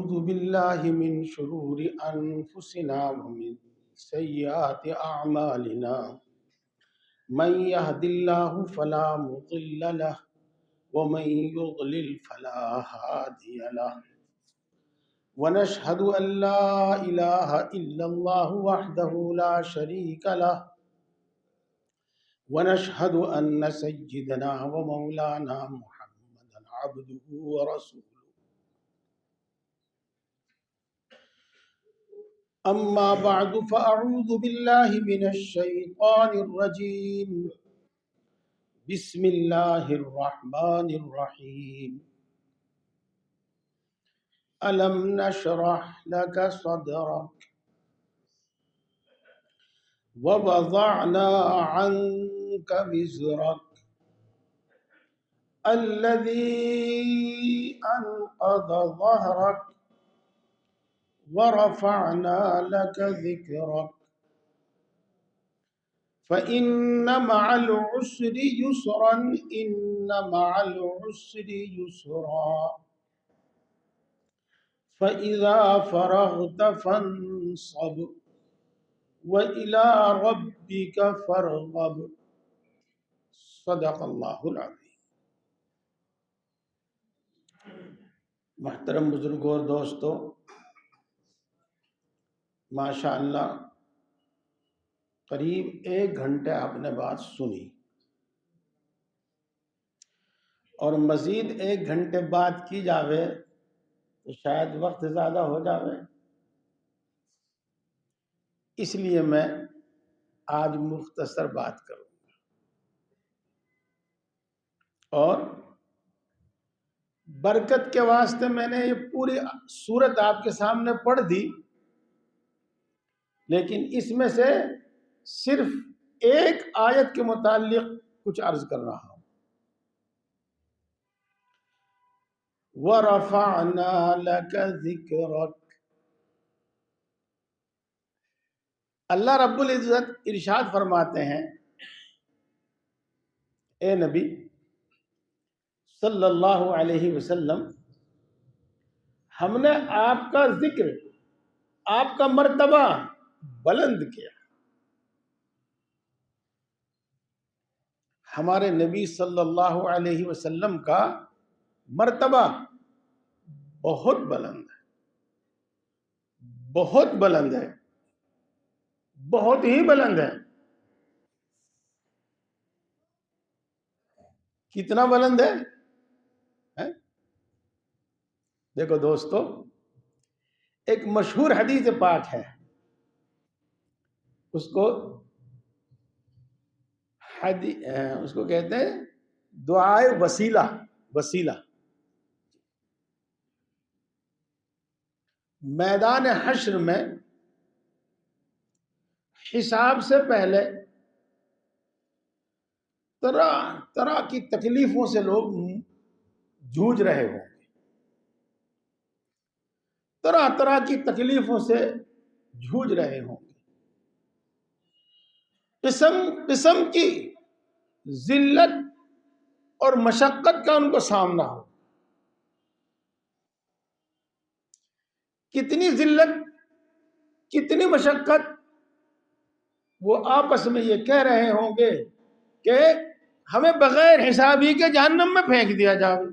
أعوذ بالله من شرور أنفسنا ومن سيئات أعمالنا من يهد الله فلا مضل له ومن يضلل فلا هادي له ونشهد أن لا إله إلا الله وحده لا شريك له ونشهد أن سيدنا ومولانا محمدا عبده ورسوله أما بعد فأعوذ بالله من الشيطان الرجيم بسم الله الرحمن الرحيم ألم نشرح لك صدرك ووضعنا عنك وزرك الذي أنقض ظهرك ورفعنا لك ذكرك فإن مع العسر يسرا إن مع العسر يسرا فإذا فرغت فانصب وإلى ربك فارغب صدق اللہ العظیم۔ محترم بزرگوں اور دوستو، ماشاءاللہ قریب 1 گھنٹے آپ نے بات سنی اور مزید 1 گھنٹے بات کی جاوے تو شاید وقت زیادہ ہو جاوے، اس لیے میں آج مختصر بات کروں گا اور برکت کے واسطے میں نے یہ پوری سورت آپ کے سامنے پڑھ دی، لیکن اس میں سے صرف ایک آیت کے متعلق کچھ عرض کر رہا ہوں۔ وَرَفَعْنَا لَكَ ذِكْرَكَ، اللہ رب العزت ارشاد فرماتے ہیں، اے نبی صلی اللہ علیہ وسلم، ہم نے آپ کا ذکر، آپ کا مرتبہ بلند کیا۔ ہمارے نبی صلی اللہ علیہ وسلم کا مرتبہ بہت بلند ہے، بہت بلند ہے، بہت ہی بلند ہے۔ کتنا بلند ہے؟ دیکھو دوستو، ایک مشہور حدیث پاک ہے، اس کو کہتے ہیں دعائے وسیلہ۔ میدان حشر میں حساب سے پہلے طرح طرح کی تکلیفوں سے لوگ جوجھ رہے ہوں گے، طرح طرح کی تکلیفوں سے جوجھ رہے ہوں گے، قسم قسم کی ذلت اور مشقت کا ان کو سامنا ہو۔ کتنی ذلت، کتنی مشقت، وہ آپس میں یہ کہہ رہے ہوں گے کہ ہمیں بغیر حساب ہی کے جہنم میں پھینک دیا جائے۔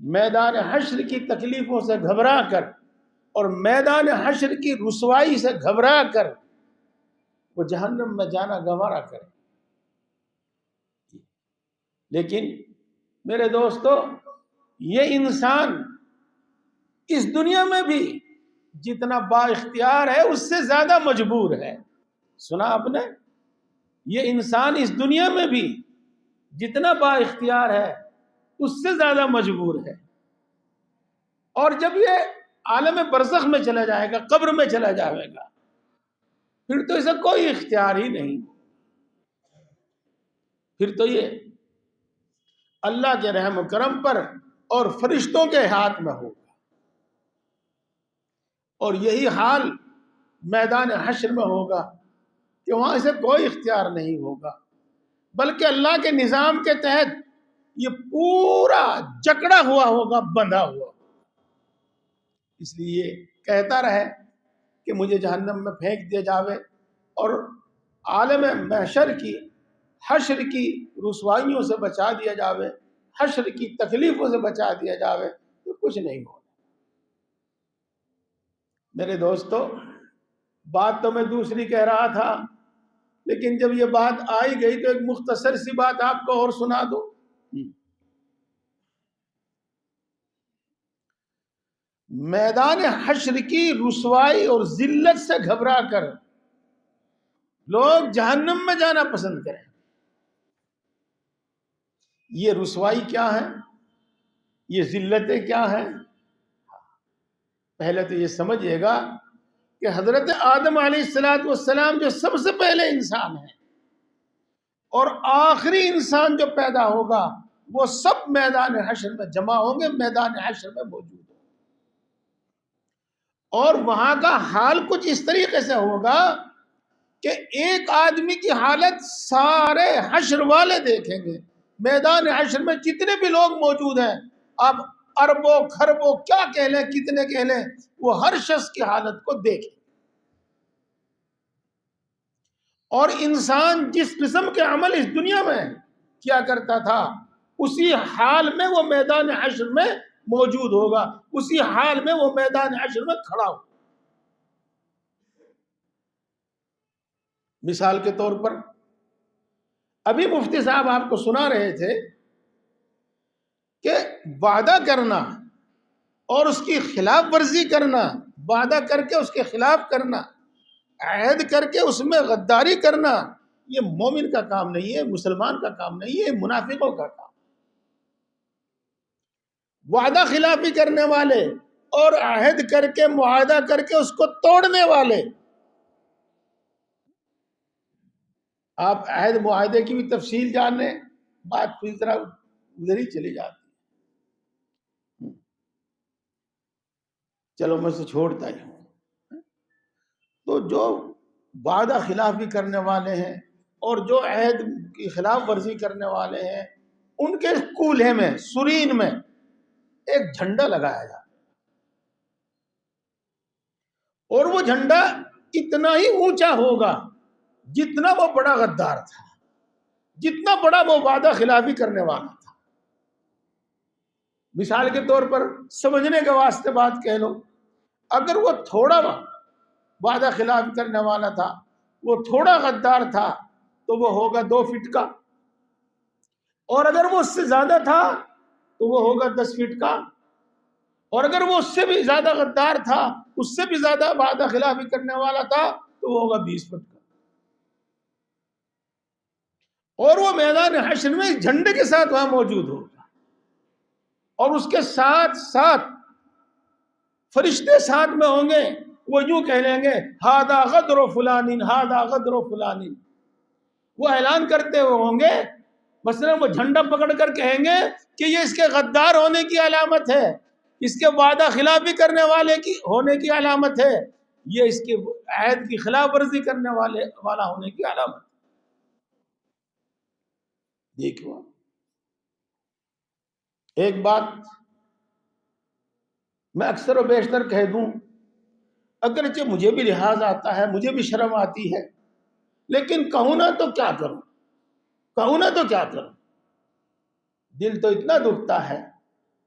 میدان حشر کی تکلیفوں سے گھبرا کر اور میدان حشر کی رسوائی سے گھبرا کر وہ جہنم میں جانا گوارا کرے۔ لیکن میرے دوستو، یہ انسان اس دنیا میں بھی جتنا با اختیار ہے اس سے زیادہ مجبور ہے۔ سنا آپ نے؟ یہ انسان اس دنیا میں بھی جتنا با اختیار ہے اس سے زیادہ مجبور ہے، اور جب یہ عالم برزخ میں چلا جائے گا، قبر میں چلا جائے گا، پھر تو اسے کوئی اختیار ہی نہیں، پھر تو یہ اللہ کے رحم و کرم پر اور فرشتوں کے ہاتھ میں ہوگا۔ اور یہی حال میدان حشر میں ہوگا کہ وہاں اسے کوئی اختیار نہیں ہوگا، بلکہ اللہ کے نظام کے تحت یہ پورا جکڑا ہوا ہوگا، بندھا ہوا، اس لیے کہتا رہے کہ مجھے جہنم میں پھینک دیا جاوے اور عالم محشر کی، حشر کی رسوائیوں سے بچا دیا جاوے، حشر کی تکلیفوں سے بچا دیا جاوے، تو کچھ نہیں ہوگا۔ میرے دوستو، بات تو میں دوسری کہہ رہا تھا، لیکن جب یہ بات آئی گئی تو ایک مختصر سی بات آپ کو اور سنا دوں۔ میدان حشر کی رسوائی اور ذلت سے گھبرا کر لوگ جہنم میں جانا پسند کریں۔ یہ رسوائی کیا ہے، یہ ذلتیں کیا ہیں؟ پہلے تو یہ سمجھئے گا کہ حضرت آدم علیہ السلام جو سب سے پہلے انسان ہیں اور آخری انسان جو پیدا ہوگا، وہ سب میدان حشر میں جمع ہوں گے، میدان حشر میں موجود ہوں گے، اور وہاں کا حال کچھ اس طریقے سے ہوگا کہ ایک آدمی کی حالت سارے حشر والے دیکھیں گے۔ میدان حشر میں جتنے بھی لوگ موجود ہیں، آپ اربوں خربوں کیا کہہ لیں، کتنے کہہ لیں، وہ ہر شخص کی حالت کو دیکھیں، اور انسان جس قسم کے عمل اس دنیا میں کیا کرتا تھا، اسی حال میں وہ میدان حشر میں موجود ہوگا، اسی حال میں وہ میدان حشر میں کھڑا ہوگا۔ مثال کے طور پر ابھی مفتی صاحب آپ کو سنا رہے تھے کہ وعدہ کرنا اور اس کی خلاف ورزی کرنا، وعدہ کر کے اس کے خلاف کرنا، عہد کر کے اس میں غداری کرنا، یہ مومن کا کام نہیں ہے، مسلمان کا کام نہیں ہے، منافقوں کا کام۔ وعدہ خلافی کرنے والے اور عہد کر کے معاہدہ کر کے اس کو توڑنے والے، آپ عہد معاہدے کی بھی تفصیل جانیں، بات پوری طرح ادھر ہی چلی جاتی ہے، چلو میں سے چھوڑتا ہی ہوں۔ تو جو وعدہ خلافی کرنے والے ہیں اور جو عہد کی خلاف ورزی کرنے والے ہیں، ان کے کولہے میں، سرین میں ایک جھنڈا لگایا جاتا، اور وہ جھنڈا اتنا ہی اونچا ہوگا جتنا وہ بڑا غدار تھا، جتنا بڑا وہ وعدہ خلافی کرنے والا تھا۔ مثال کے طور پر سمجھنے کے واسطے بات کہہ لو، اگر وہ تھوڑا وعدہ خلافی کرنے والا تھا، وہ تھوڑا غدار تھا، تو وہ ہوگا 2 فٹ کا، اور اگر وہ اس سے زیادہ تھا تو وہ ہوگا 10 فٹ کا، اور اگر وہ اس سے بھی زیادہ غدار تھا، اس سے بھی زیادہ وعدہ خلافی کرنے والا تھا، تو وہ ہوگا 20 فٹ کا۔ اور وہ میدان حشر میں جھنڈے کے ساتھ وہاں موجود ہوگا، اور اس کے ساتھ ساتھ فرشتے ساتھ میں ہوں گے، وہ یوں کہہ لیں گے ہاذا غدر فلان، ہاذا غدر فلان، وہ اعلان کرتے ہوئے ہوں گے، مثلا وہ جھنڈا پکڑ کر کہیں گے کہ یہ اس کے غدار ہونے کی علامت ہے، اس کے وعدہ خلافی کرنے والے کی ہونے کی علامت ہے، یہ اس کے عہد کی خلاف ورزی کرنے والا ہونے کی علامت ہے۔ دیکھو، ایک بات میں اکثر و بیشتر کہہ دوں، اگرچہ مجھے بھی لحاظ آتا ہے، مجھے بھی شرم آتی ہے، لیکن کہوں نہ تو کیا کروں، کہوں نہ تو کیا کروں، دل تو اتنا دکھتا ہے،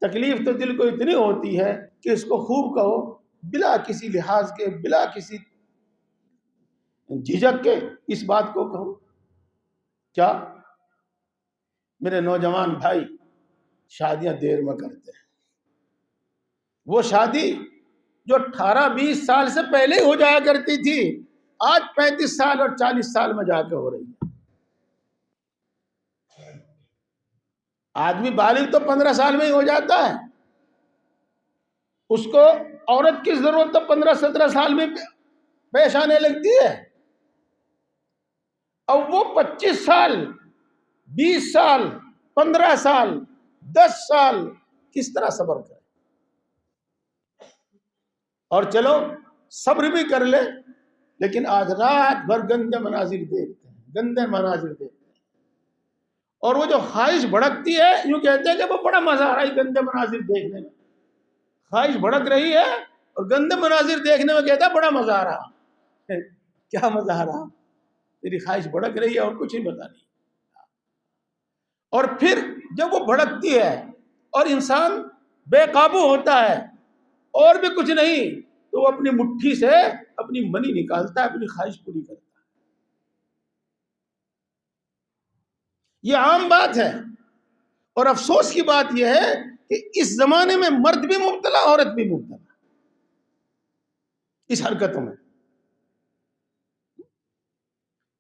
تکلیف تو دل کو اتنی ہوتی ہے کہ اس کو خوب کہو، بلا کسی لحاظ کے، بلا کسی جھجک کے اس بات کو کہو۔ کیا میرے نوجوان بھائی شادیاں دیر میں کرتے ہیں، وہ شادی جو 18-20 سال سے پہلے ہو جایا کرتی تھی، آج 35 سال اور 40 سال میں جا کے ہو رہی ہے۔ آدمی بالغ تو 15 سال میں ہی ہو جاتا ہے، اس کو عورت کی ضرورت تو 15-17 سال میں پیش آنے لگتی ہے، اب وہ 25 سال 20 سال 15 سال 10 سال کس طرح صبر کرے، اور چلو صبر بھی کر لے، لیکن آج رات بھر گندے مناظر دیکھتے ہیں، گندے مناظر دیکھتے ہیں، اور وہ جو خواہش بھڑکتی ہے، یوں کہتے ہیں کہ وہ بڑا مزہ آ رہا ہے گندے مناظر دیکھنے میں. خواہش بھڑک رہی ہے اور گندے مناظر دیکھنے میں کہتا ہے بڑا مزہ آ رہا. کیا مزہ آ رہا؟ تیری خواہش بھڑک رہی ہے اور کچھ نہیں پتا نہیں. اور پھر جب وہ بھڑکتی ہے اور انسان بے قابو ہوتا ہے اور بھی کچھ نہیں تو وہ اپنی مٹھی سے اپنی منی نکالتا ہے، اپنی خواہش پوری کرتا ہے. یہ عام بات ہے. اور افسوس کی بات یہ ہے کہ اس زمانے میں مرد بھی مبتلا، عورت بھی مبتلا اس حرکتوں میں.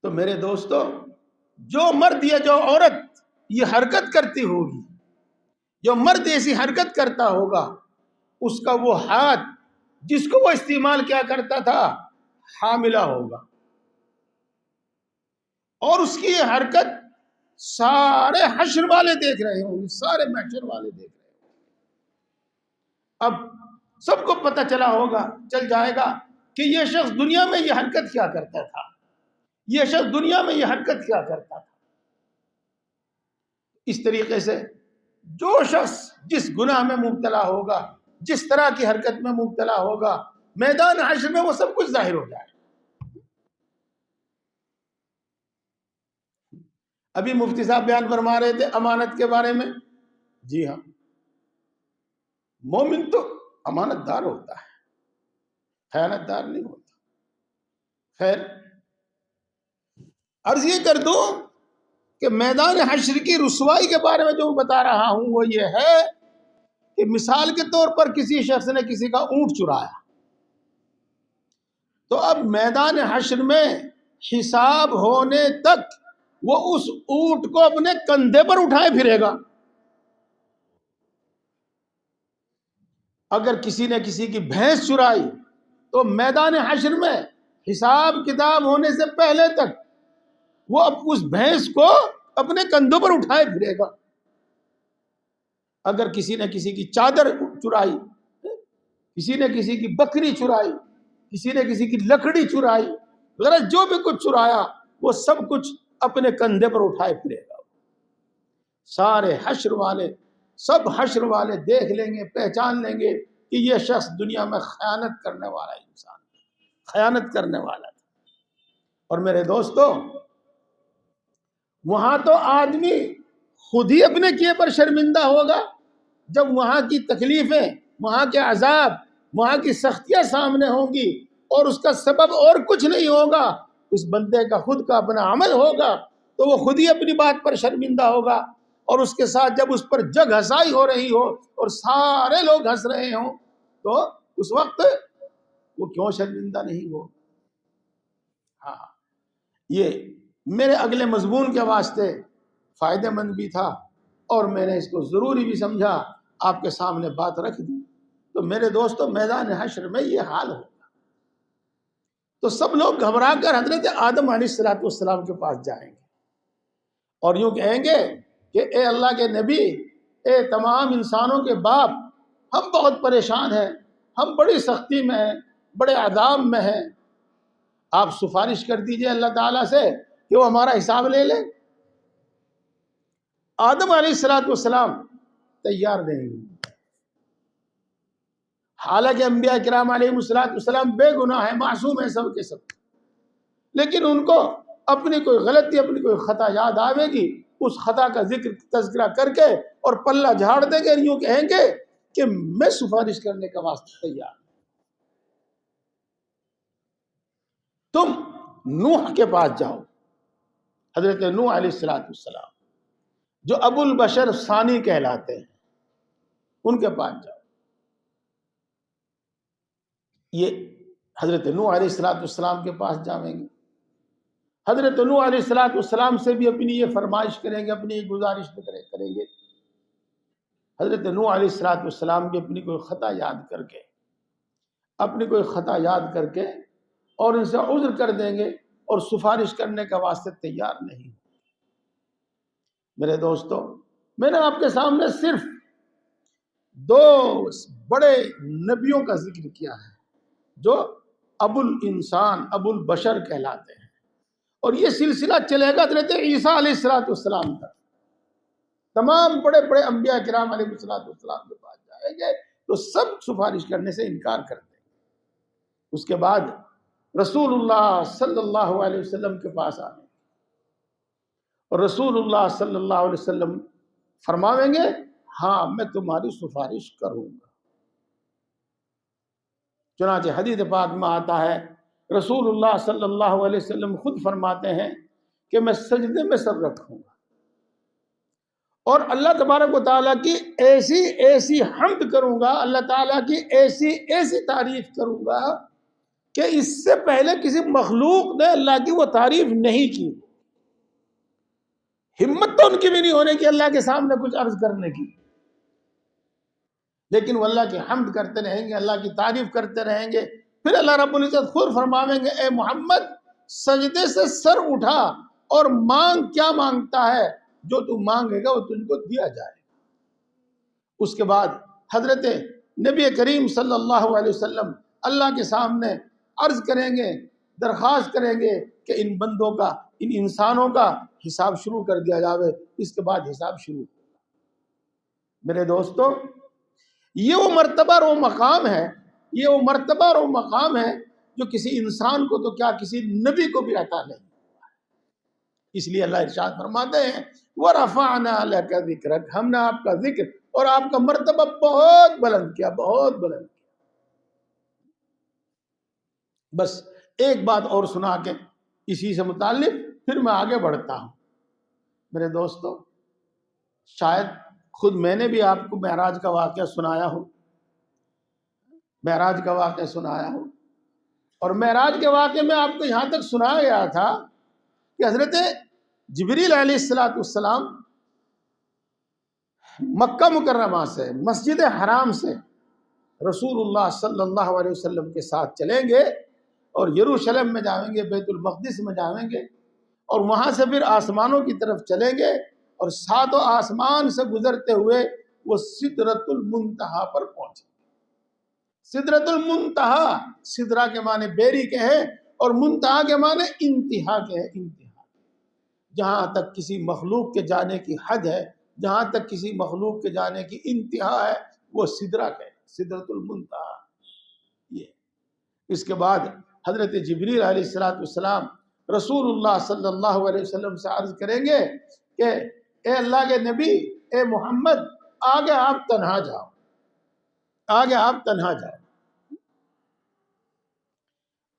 تو میرے دوستو، جو مرد یا جو عورت یہ حرکت کرتی ہوگی، جو مرد ایسی حرکت کرتا ہوگا، اس کا وہ ہاتھ جس کو وہ استعمال کیا کرتا تھا حاملہ ہوگا. اور اس کی یہ حرکت سارے حشر والے دیکھ رہے ہوں گے، سارے محشر والے دیکھ رہے ہوں گے. اب سب کو پتہ چل جائے گا کہ یہ شخص دنیا میں یہ حرکت کیا کرتا تھا، یہ شخص دنیا میں یہ حرکت کیا کرتا تھا. اس طریقے سے جو شخص جس گناہ میں مبتلا ہوگا، جس طرح کی حرکت میں مبتلا ہوگا، میدان حشر میں وہ سب کچھ ظاہر ہو جائے. ابھی مفتی صاحب بیان فرما رہے تھے امانت کے بارے میں. جی ہاں، مومن تو امانت دار ہوتا ہے، خیانت دار نہیں ہوتا. خیر، عرض یہ کر دوں کہ میدان حشر کی رسوائی کے بارے میں جو بتا رہا ہوں وہ یہ ہے کہ مثال کے طور پر کسی شخص نے کسی کا اونٹ چرایا، تو اب میدان حشر میں حساب ہونے تک وہ اس اونٹ کو اپنے کندھے پر اٹھائے پھرے گا. اگر کسی نے کسی کی بھینس چرائی تو میدان حشر میں حساب کتاب ہونے سے پہلے تک وہ اب اس بھینس کو اپنے کندھوں پر اٹھائے پھرے گا. اگر کسی نے کسی کی چادر چرائی، کسی نے کسی کی بکری چرائی، کسی نے کسی کی لکڑی چرائی، غرض جو بھی کچھ چرایا وہ سب کچھ اپنے کندھے پر اٹھائے پھرے گا. سارے حشر والے، سب حشر والے دیکھ لیں گے، پہچان لیں گے کہ یہ شخص دنیا میں خیانت کرنے والا انسان، خیانت کرنے والا تھا. اور میرے دوستو، وہاں تو آدمی خود ہی اپنے کیے پر شرمندہ ہوگا جب وہاں کی تکلیفیں، وہاں کے عذاب، وہاں کی سختیاں سامنے ہوں گی اور اس کا سبب اور کچھ نہیں ہوگا، اس بندے کا خود کا اپنا عمل ہوگا، تو وہ خود ہی اپنی بات پر شرمندہ ہوگا. اور اس کے ساتھ جب اس پر جگ ہسائی ہو رہی ہو اور سارے لوگ ہنس رہے ہوں تو اس وقت وہ کیوں شرمندہ نہیں ہو. ہاں، یہ میرے اگلے مضمون کے واسطے فائدہ مند بھی تھا اور میں نے اس کو ضروری بھی سمجھا آپ کے سامنے بات رکھ دی. تو میرے دوستو، میدان حشر میں یہ حال ہوگا تو سب لوگ گھبرا کر حضرت آدم علیہ السلام کے پاس جائیں گے اور یوں کہیں گے کہ اے اللہ کے نبی، اے تمام انسانوں کے باپ، ہم بہت پریشان ہیں، ہم بڑی سختی میں ہیں، بڑے عذاب میں ہیں، آپ سفارش کر دیجئے اللہ تعالیٰ سے کہ وہ ہمارا حساب لے لیں. آدم علیہ السلام تیار نہیں ہوئے، حالانکہ انبیاء کرام علیہ السلام بے گناہ ہیں، معصوم ہیں سب کے سب، لیکن ان کو اپنی کوئی غلطی، اپنی کوئی خطا یاد آئے گی، اس خطا کا ذکر تذکرہ کر کے اور پلہ جھاڑ دیں گے، یوں کہیں گے کہ میں سفارش کرنے کا واسطہ تیار. تم نوح کے پاس جاؤ، حضرت نوح علیہ السلام جو ابو البشر ثانی کہلاتے ہیں، ان کے پاس جاؤ. یہ حضرت نوح علیہ السلام کے پاس جائیں گے، حضرت نوح علیہ السلام سے بھی اپنی یہ فرمائش کریں گے، اپنی یہ گزارش کریں گے. حضرت نوح علیہ السلام بھی اپنی کوئی خطا یاد کر کے، اپنی کوئی خطا یاد کر کے اور ان سے عذر کر دیں گے اور سفارش کرنے کا واسطے تیار نہیں. میرے دوستو، میں نے آپ کے سامنے صرف دو بڑے نبیوں کا ذکر کیا ہے جو ابو الانسان، ابو البشر کہلاتے ہیں، اور یہ سلسلہ چلے گا حضرت عیسیٰ علیہ السلام تک. تمام بڑے بڑے انبیاء کرام علیہ السلام کے پاس جائیں گے تو سب سفارش کرنے سے انکار کر دیں گے۔ اس کے بعد رسول اللہ صلی اللہ علیہ وسلم کے پاس آئیں گے اور رسول اللہ صلی اللہ علیہ وسلم فرماویں گے ہاں میں تمہاری سفارش کروں گا۔ چنانچہ حدیث پاک میں آتا ہے رسول اللہ صلی اللہ علیہ وسلم خود فرماتے ہیں کہ میں سجدے میں سر رکھوں گا اور اللہ تبارک و تعالیٰ کی ایسی ایسی حمد کروں گا، اللہ تعالیٰ کی ایسی ایسی تعریف کروں گا کہ اس سے پہلے کسی مخلوق نے اللہ کی وہ تعریف نہیں کی۔ ہمت تو ان کی بھی نہیں ہونے کی اللہ کے سامنے کچھ عرض کرنے کی، لیکن وہ اللہ کی حمد کرتے رہیں گے، اللہ کی تعریف کرتے رہیں گے۔ پھر اللہ رب العزت خود فرماویں گے اے محمد سجدے سے سر اٹھا اور مانگ، کیا مانگتا ہے؟ جو تو مانگے گا وہ تجھ کو دیا جائے گا۔ اس کے بعد حضرت نبی کریم صلی اللہ علیہ وسلم اللہ کے سامنے عرض کریں گے، درخواست کریں گے کہ ان بندوں کا، ان انسانوں کا حساب شروع کر دیا جاوے۔ اس کے بعد حساب شروع ہوگا۔ میرے دوستو، یہ وہ مرتبہ اور وہ مقام ہے، یہ وہ مرتبہ اور وہ مقام ہے جو کسی انسان کو تو کیا کسی نبی کو بھی عطا نہیں۔ اس لیے اللہ ارشاد فرماتے ہیں وَرَفَعْنَا لَكَ ذِكْرَكَ، ہم نے آپ کا ذکر اور آپ کا مرتبہ بہت بلند کیا، بہت بلند کیا۔ بس ایک بات اور سنا کے اسی سے متعلق پھر میں آگے بڑھتا ہوں۔ میرے دوستو، شاید خود میں نے بھی آپ کو معراج کا واقعہ سنایا ہو، معراج کا واقعہ سنایا ہو، اور معراج کے واقعے میں آپ کو یہاں تک سنایا گیا تھا کہ حضرت جبریل علیہ السلام مکہ مکرمہ سے، مسجد حرام سے رسول اللہ صلی اللہ علیہ وسلم کے ساتھ چلیں گے اور یروشلم میں جائیں گے، بیت المقدس میں جائیں گے، اور وہاں سے پھر آسمانوں کی طرف چلیں گے اور ساتوں آسمان سے گزرتے ہوئے وہ سدرۃ المنتہا پر پہنچیں گے۔ سدرۃ المنتہا، سدرہ کے معنی بیری کے ہیں اور منتہا کے معنی انتہا کے ہیں، انتہا۔ جہاں تک کسی مخلوق کے جانے کی حد ہے، جہاں تک کسی مخلوق کے جانے کی انتہا ہے، وہ سدرہ کے ہیں، سدرۃ المنتہا۔ یہ اس کے بعد حضرت جبریل علیہ السلام رسول اللہ صلی اللہ علیہ وسلم سے عرض کریں گے کہ اے اللہ کے نبی، اے محمد، آگے آپ تنہا جاؤ، آگے آپ تنہا جاؤ۔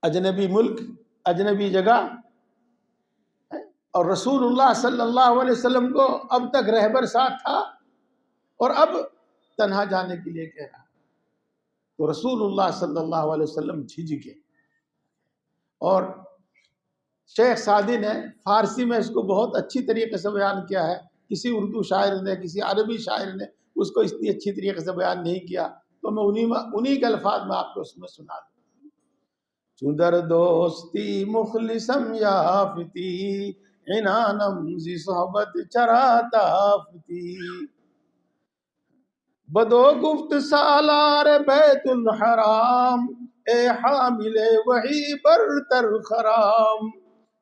اجنبی ملک، اجنبی جگہ، اور رسول اللہ صلی اللہ علیہ وسلم کو اب تک رہبر ساتھ تھا اور اب تنہا جانے کے لیے کہہ رہا، تو رسول اللہ صلی اللہ علیہ وسلم جھجکے۔ اور شیخ سعدی نے فارسی میں اس کو بہت اچھی طریقے سے بیان کیا ہے، کسی اردو شاعر نے، کسی عربی شاعر نے اس کو اتنی اچھی طریقے سے بیان نہیں کیا، تو میں انہی کے الفاظ میں آپ کو اس میں سنا دوں۔ چوں در دوستی مخلصم یافتی، عنانم زی صحبت چراتا فتی، بدو گفت سالار بیت الحرام، اے حامل وحی برتر خرام،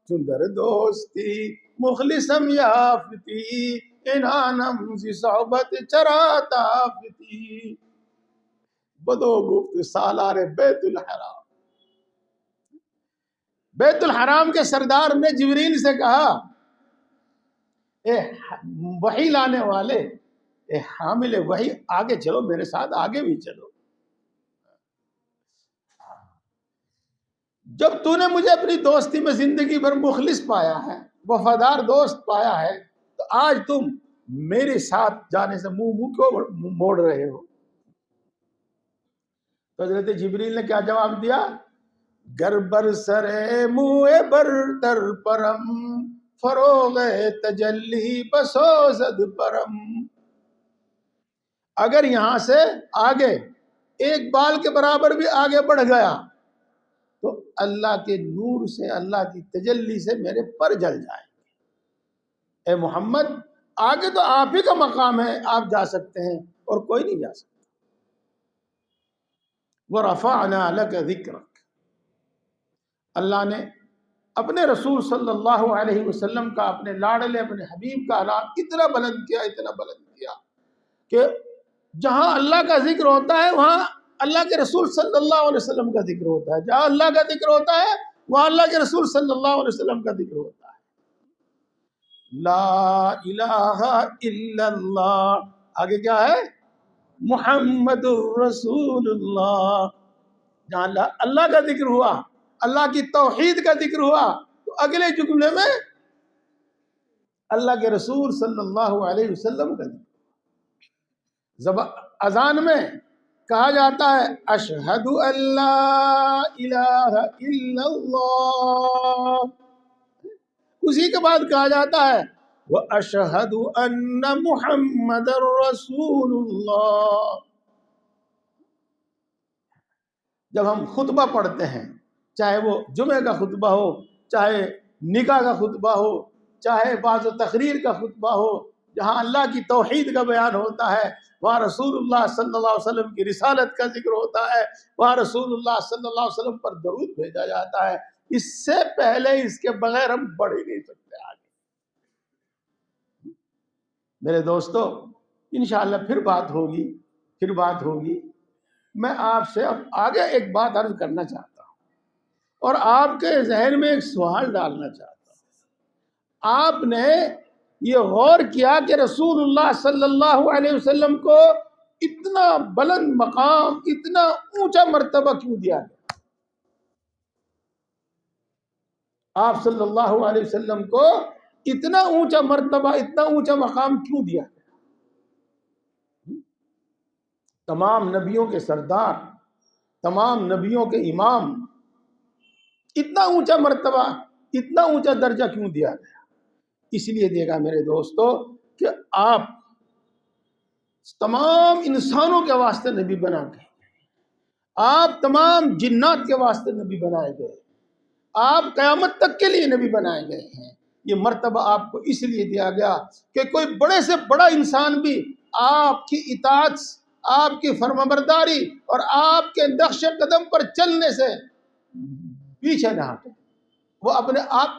چوں در دوستی مخلصم یافتی، عنانم زی صحبت چراتا فتی، بدو گفت سالار بیت الحرام۔ بیت الحرام کے سردار نے جبریل سے کہا اے وحی لانے والے، اے حامل وحی، آگے چلو، میرے ساتھ آگے بھی چلو۔ جب تو نے مجھے اپنی دوستی میں زندگی بھر مخلص پایا ہے، وفادار دوست پایا ہے، تو آج تم میرے ساتھ جانے سے منہ کیوں موڑ رہے ہو؟ تو حضرت جبریل نے کیا جواب دیا؟ گر بر سر منہ برتر پرم، فروغ تجلی بسوزد پرم۔ اگر یہاں سے آگے ایک بال کے برابر بھی آگے بڑھ گیا تو اللہ کے نور سے، اللہ کی تجلی سے میرے پر جل جائیں گے۔ اے محمد، آگے تو آپ ہی کا مقام ہے، آپ جا سکتے ہیں اور کوئی نہیں جا سکتا۔ وَرَفَعْنَا لَكَ ذِكْرَكَ، اللہ نے اپنے رسول صلی اللہ علیہ وسلم کا، اپنے لاڈلے اپنے حبیب کا نام اتنا بلند کیا، اتنا بلند کیا کہ جہاں اللہ کا ذکر ہوتا ہے وہاں اللہ کے رسول صلی اللہ علیہ وسلم کا ذکر ہوتا ہے، جہاں اللہ کا ذکر ہوتا ہے وہاں اللہ کے رسول صلی اللہ علیہ وسلم کا ذکر ہوتا ہے۔ لا الہ الا اللہ، آگے کیا ہے؟ محمد رسول اللہ۔ جہاں اللہ کا ذکر ہوا، اللہ کی توحید کا ذکر ہوا، تو اگلے جملے میں اللہ کے رسول صلی اللہ علیہ وسلم کا ذکر۔ اذان میں کہا جاتا ہے اشہد ان لا الہ الا اللہ، اسی کے بعد کہا جاتا ہے واشہد ان محمد رسول اللہ۔ جب ہم خطبہ پڑھتے ہیں، چاہے وہ جمعہ کا خطبہ ہو، چاہے نکاح کا خطبہ ہو، چاہے بعض تقریر کا خطبہ ہو، جہاں اللہ کی توحید کا بیان ہوتا ہے وہاں رسول اللہ صلی اللہ علیہ وسلم کی رسالت کا ذکر ہوتا ہے، وہاں رسول اللہ صلی اللہ علیہ وسلم پر درود بھیجا جاتا ہے۔ اس سے پہلے اس کے بغیر ہم بڑھ ہی نہیں سکتے آگے۔ میرے دوستو، انشاءاللہ پھر بات ہوگی۔ میں آپ سے اب آگے ایک بات عرض کرنا چاہتا ہوں اور آپ کے ذہن میں ایک سوال ڈالنا چاہتا ہوں۔ آپ نے یہ غور کیا کہ رسول اللہ صلی اللہ علیہ وسلم کو اتنا بلند مقام، اتنا اونچا مرتبہ کیوں دیا گیا؟ آپ صلی اللہ علیہ وسلم کو اتنا اونچا مرتبہ، اتنا اونچا مقام کیوں دیا گیا؟ تمام نبیوں کے سردار، تمام نبیوں کے امام، اتنا اونچا مرتبہ، اتنا اونچا درجہ کیوں دیا گیا؟ اس لیے دے گا میرے دوستو کہ آپ تمام انسانوں کے واسطے نبی بنا گئے، آپ تمام جنات کے واسطے نبی بنائے گئے، آپ قیامت تک کے لیے نبی بنائے گئے ہیں۔ یہ مرتبہ آپ کو اس لیے دیا گیا کہ کوئی بڑے سے بڑا انسان بھی آپ کی اطاعت، آپ کی فرمانبرداری اور آپ کے نقش قدم پر چلنے سے پیچھے نہ ہٹے۔ وہ اپنے آپ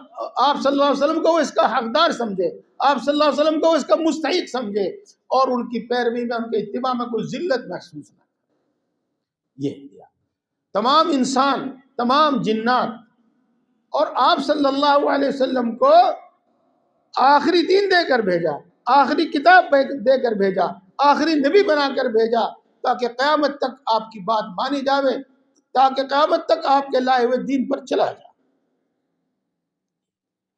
صلی اللہ علیہ وسلم کو اس کا حقدار سمجھے، آپ صلی اللہ علیہ وسلم کو اس کا مستحق سمجھے، اور ان کی پیروی میں، ان کے اتباع میں کوئی ذلت محسوس نہ کرے۔ یہ دیا تمام انسان، تمام جنات، اور آپ صلی اللہ علیہ وسلم کو آخری دین دے کر بھیجا، آخری کتاب دے کر بھیجا، آخری نبی بنا کر بھیجا، تاکہ قیامت تک آپ کی بات مانی جاوے، تاکہ قیامت تک آپ کے لائے ہوئے دین پر چلا جائے۔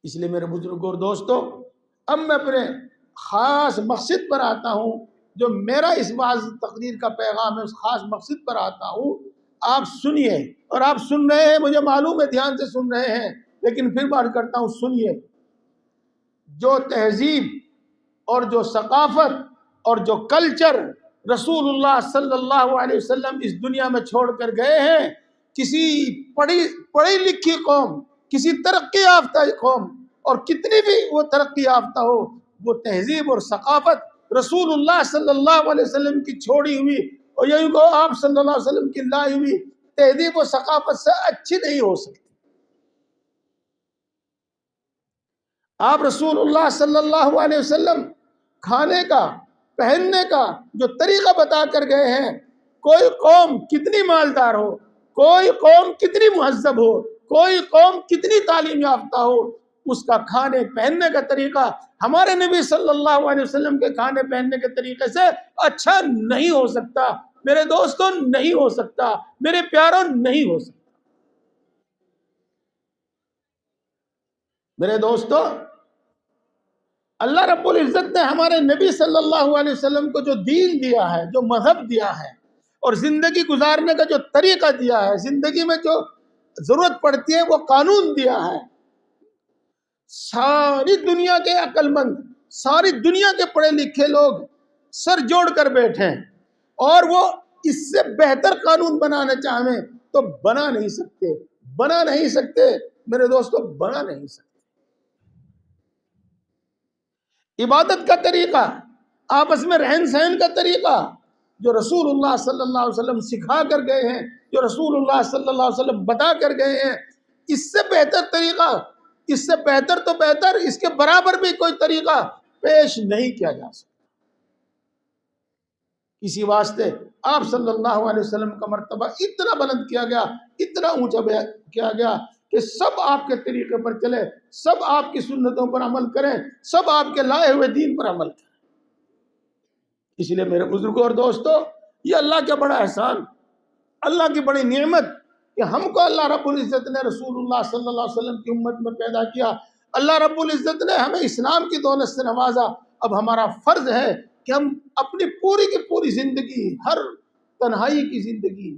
اس لیے میرے بزرگوں اور دوستوں، اب میں اپنے خاص مقصد پر آتا ہوں، جو میرا اس واعظ تقریر کا پیغام ہے، اس خاص مقصد پر آتا ہوں۔ آپ سنیے، اور آپ سن رہے ہیں، مجھے معلوم ہے دھیان سے سن رہے ہیں، لیکن پھر بات کرتا ہوں، سنیے۔ جو تہذیب اور جو ثقافت اور جو کلچر رسول اللہ صلی اللہ علیہ وسلم اس دنیا میں چھوڑ کر گئے ہیں، کسی پڑھی لکھی قوم، کسی ترقی یافتہ قوم، اور کتنی بھی وہ ترقی یافتہ ہو، وہ تہذیب اور ثقافت رسول اللہ صلی اللہ علیہ وسلم کی چھوڑی ہوئی، اور یہی کو آپ صلی اللہ علیہ وسلم کی لائی ہوئی تہذیب و ثقافت سے اچھی نہیں ہو سکتی۔ آپ رسول اللہ صلی اللہ علیہ وسلم کھانے کا، پہننے کا جو طریقہ بتا کر گئے ہیں، کوئی قوم کتنی مالدار ہو، کوئی قوم کتنی مہذب ہو، کوئی قوم کتنی تعلیم یافتہ ہو، اس کا کھانے پہننے کا طریقہ ہمارے نبی صلی اللہ علیہ وسلم کے کھانے پہننے کے طریقے سے اچھا نہیں ہو سکتا۔ میرے دوستوں، نہیں ہو سکتا، میرے پیاروں، نہیں ہو سکتا۔ میرے دوستوں، اللہ رب العزت نے ہمارے نبی صلی اللہ علیہ وسلم کو جو دین دیا ہے، جو مذہب دیا ہے، اور زندگی گزارنے کا جو طریقہ دیا ہے، زندگی میں جو ضرورت پڑتی ہے وہ قانون دیا ہے، ساری دنیا کے عقل مند، ساری دنیا کے پڑھے لکھے لوگ سر جوڑ کر بیٹھے ہیں، اور وہ اس سے بہتر قانون بنانا چاہیں تو بنا نہیں سکتے میرے دوستو، بنا نہیں سکتے۔ عبادت کا طریقہ، آپس میں رہن سہن کا طریقہ، جو رسول اللہ صلی اللہ علیہ وسلم سکھا کر گئے ہیں، جو رسول اللہ صلی اللہ علیہ وسلم بتا کر گئے ہیں، اس سے بہتر طریقہ، اس سے بہتر تو بہتر، اس کے برابر بھی کوئی طریقہ پیش نہیں کیا جا سکتا۔ اسی واسطے آپ صلی اللہ علیہ وسلم کا مرتبہ اتنا بلند کیا گیا، اتنا اونچا کیا گیا کہ سب آپ کے طریقے پر چلے، سب آپ کی سنتوں پر عمل کریں، سب آپ کے لائے ہوئے دین پر عمل کریں۔ اس لیے میرے بزرگوں اور دوستو، یہ اللہ کا بڑا احسان، اللہ کی بڑی نعمت کہ ہم کو اللہ رب العزت نے رسول اللہ صلی اللہ علیہ وسلم کی امت میں پیدا کیا۔ اللہ رب العزت نے ہمیں اسلام کی دولت سے نوازا۔ اب ہمارا فرض ہے کہ ہم اپنی پوری کی پوری زندگی، ہر تنہائی کی زندگی،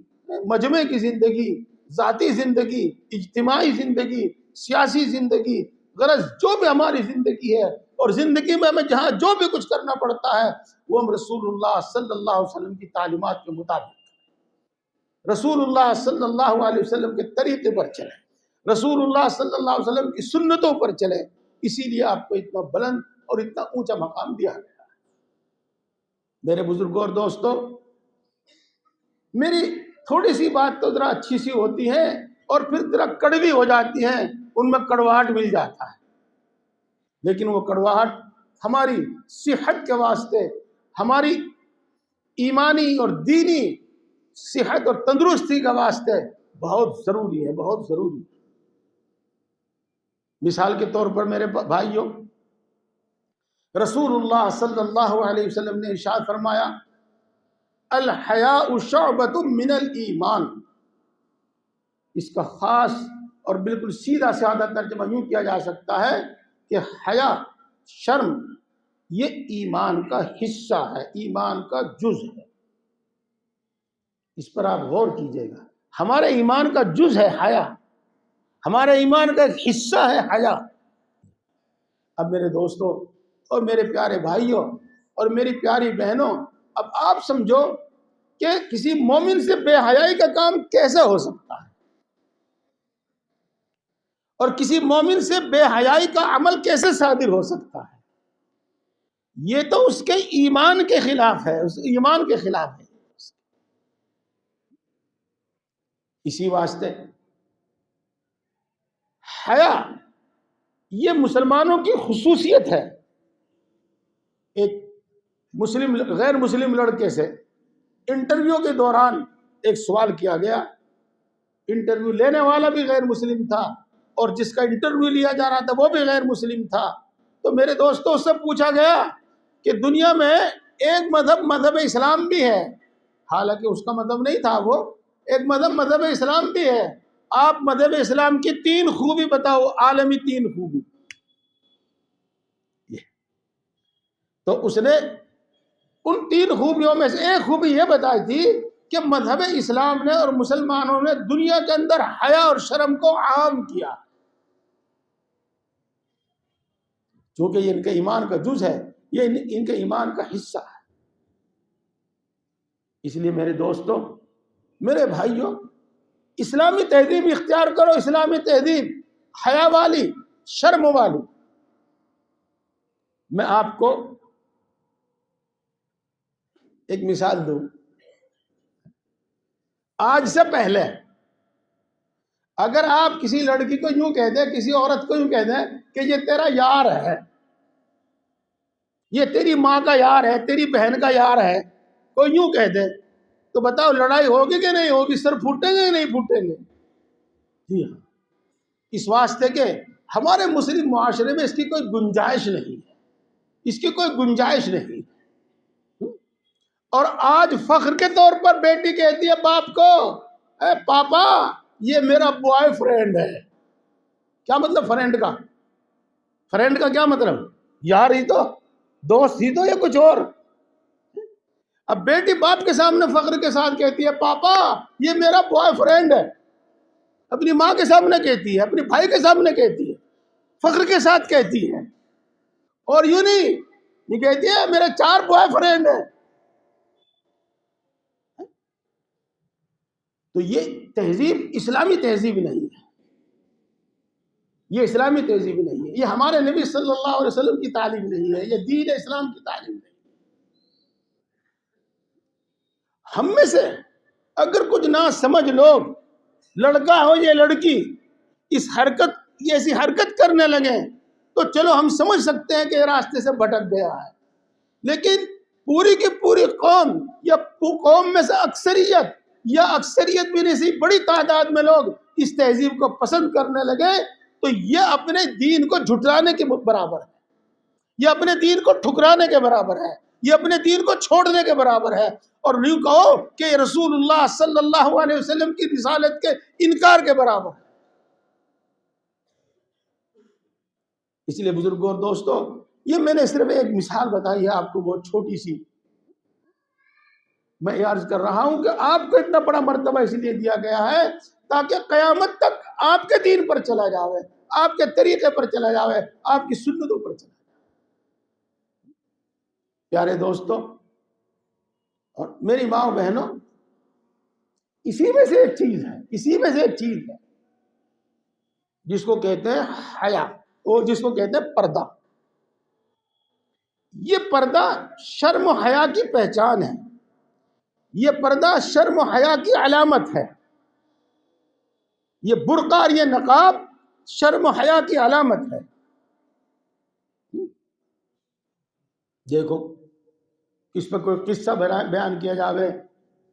مجمع کی زندگی، ذاتی زندگی، اجتماعی زندگی، سیاسی زندگی، غرض جو بھی ہماری زندگی ہے، اور زندگی میں ہمیں جہاں جو بھی کچھ کرنا پڑتا ہے وہ ہم رسول اللہ صلی اللہ علیہ وسلم کی تعلیمات کے مطابق، رسول اللہ صلی اللہ علیہ وسلم کے طریقے پر چلیں، رسول اللہ صلی اللہ علیہ وسلم کی سنتوں پر چلیں۔ اسی لیے آپ کو اتنا بلند اور اتنا اونچا مقام دیا گیا ہے۔ میرے بزرگوں اور دوستوں، میری تھوڑی سی بات تو ذرا اچھی سی ہوتی ہے اور پھر ذرا کڑوی ہو جاتی ہے، ان میں کڑواہٹ مل جاتا ہے، لیکن وہ کڑواہٹ ہماری صحت کے واسطے، ہماری ایمانی اور دینی صحت اور تندرستی کے واسطے بہت ضروری ہے، بہت ضروری ہے۔ مثال کے طور پر میرے بھائیوں، رسول اللہ صلی اللہ علیہ وسلم نے ارشاد فرمایا، الحیاء شعبۃ من الایمان۔ اس کا خاص اور بالکل سیدھا سادہ ترجمہ یوں کیا جا سکتا ہے کہ حیا، شرم، یہ ایمان کا حصہ ہے، ایمان کا جز ہے۔ اس پر آپ غور کیجئے گا، ہمارے ایمان کا جز ہے حیا، ہمارے ایمان کا ایک حصہ ہے حیا۔ اب میرے دوستوں اور میرے پیارے بھائیوں اور میری پیاری بہنوں، اب آپ سمجھو کہ کسی مومن سے بے حیائی کا کام کیسے ہو سکتا ہے، اور کسی مومن سے بے حیائی کا عمل کیسے صادر ہو سکتا ہے؟ یہ تو اس کے ایمان کے خلاف ہے، اس ایمان کے خلاف ہے۔ اسی واسطے حیا یہ مسلمانوں کی خصوصیت ہے۔ ایک غیر مسلم لڑکے سے انٹرویو کے دوران ایک سوال کیا گیا، انٹرویو لینے والا بھی غیر مسلم تھا اور جس کا انٹرویو لیا جا رہا تھا وہ بھی غیر مسلم تھا۔ تو میرے دوستوں، اس سے پوچھا گیا کہ دنیا میں ایک مذہب اسلام بھی ہے، حالانکہ اس کا مذہب نہیں تھا، وہ ایک مذہب اسلام بھی ہے، آپ مذہب اسلام کی 3 خوبی بتاؤ، عالمی 3 خوبی۔ تو اس نے ان 3 خوبیوں میں سے ایک خوبی یہ بتائی تھی کہ مذہب اسلام نے اور مسلمانوں نے دنیا کے اندر حیا اور شرم کو عام کیا، چونکہ یہ ان کے ایمان کا جز ہے، یہ ان کے ایمان کا حصہ ہے۔ اس لیے میرے دوستوں، میرے بھائیوں، اسلامی تہذیب اختیار کرو، اسلامی تہذیب حیا والی، شرم والی۔ میں آپ کو ایک مثال دوں، آج سے پہلے اگر آپ کسی لڑکی کو یوں کہہ دیں، کسی عورت کو یوں کہہ دیں کہ یہ تیرا یار ہے، یہ تیری ماں کا یار ہے، تیری بہن کا یار ہے، کوئی یوں کہہ دے، تو بتاؤ لڑائی ہوگی کہ نہیں ہوگی؟ سر پھوٹیں گے یا نہیں پھوٹیں گے؟ جی ہاں، اس واسطے کہ ہمارے مسلم معاشرے میں اس کی کوئی گنجائش نہیں ہے، اس کی کوئی گنجائش نہیں۔ اور آج فخر کے طور پر بیٹی کہتی ہے باپ کو، اے پاپا یہ میرا بوائے فرینڈ ہے۔ کیا مطلب فرینڈ کا؟ فرینڈ کا کیا مطلب؟ یار ہی تو، دوست ہی تو، یا کچھ اور؟ اب بیٹی باپ کے سامنے فخر کے ساتھ کہتی ہے پاپا یہ میرا بوائے فرینڈ ہے، اپنی ماں کے سامنے کہتی ہے، اپنے بھائی کے سامنے کہتی ہے، فخر کے ساتھ کہتی ہے، اور یوں نہیں، یہ کہتی ہے میرے 4 بوائے فرینڈ ہیں۔ تو یہ تہذیب اسلامی تہذیب نہیں ہے، یہ اسلامی تہذیب نہیں ہے، یہ ہمارے نبی صلی اللہ علیہ وسلم کی تعلیم نہیں ہے، یہ دین اسلام کی تعلیم نہیں ہے۔ ہم میں سے اگر کچھ نہ سمجھ لوگ، لڑکا ہو یا لڑکی، یہ ایسی حرکت کرنے لگے تو چلو ہم سمجھ سکتے ہیں کہ یہ راستے سے بھٹک گیا ہے، لیکن پوری کی پوری قوم یا قوم میں سے اکثریت یا اکثریت بھی نہیں سی بڑی تعداد میں لوگ اس تہذیب کو پسند کرنے لگے، تو یہ اپنے دین کو جھٹلانے کے برابر ہے، یہ اپنے دین کو ٹھکرانے کے برابر ہے، یہ اپنے دین کو چھوڑنے کے برابر ہے، اور یوں کہو کہ رسول اللہ صلی اللہ علیہ وسلم کی رسالت کے انکار کے برابر ہے۔ اس لیے بزرگوں اور دوستو، یہ میں نے صرف ایک مثال بتائی ہے آپ کو، بہت چھوٹی سی۔ میں یہ عرض کر رہا ہوں کہ آپ کو اتنا بڑا مرتبہ اس لیے دیا گیا ہے تاکہ قیامت تک آپ کے دین پر چلا جاوے، آپ کے طریقے پر چلا جاوے، آپ کی سنتوں پر چلا جاوے۔ پیارے دوستو اور میری ماں بہنوں، اسی میں سے ایک چیز ہے جس کو کہتے ہیں حیا، اور جس کو کہتے ہیں پردہ۔ یہ پردہ شرم و حیا کی پہچان ہے، یہ پردہ شرم و حیا کی علامت ہے، یہ برقع اور یہ نقاب شرم و حیا کی علامت ہے۔ دیکھو، اس پہ کوئی قصہ بیان کیا جاوے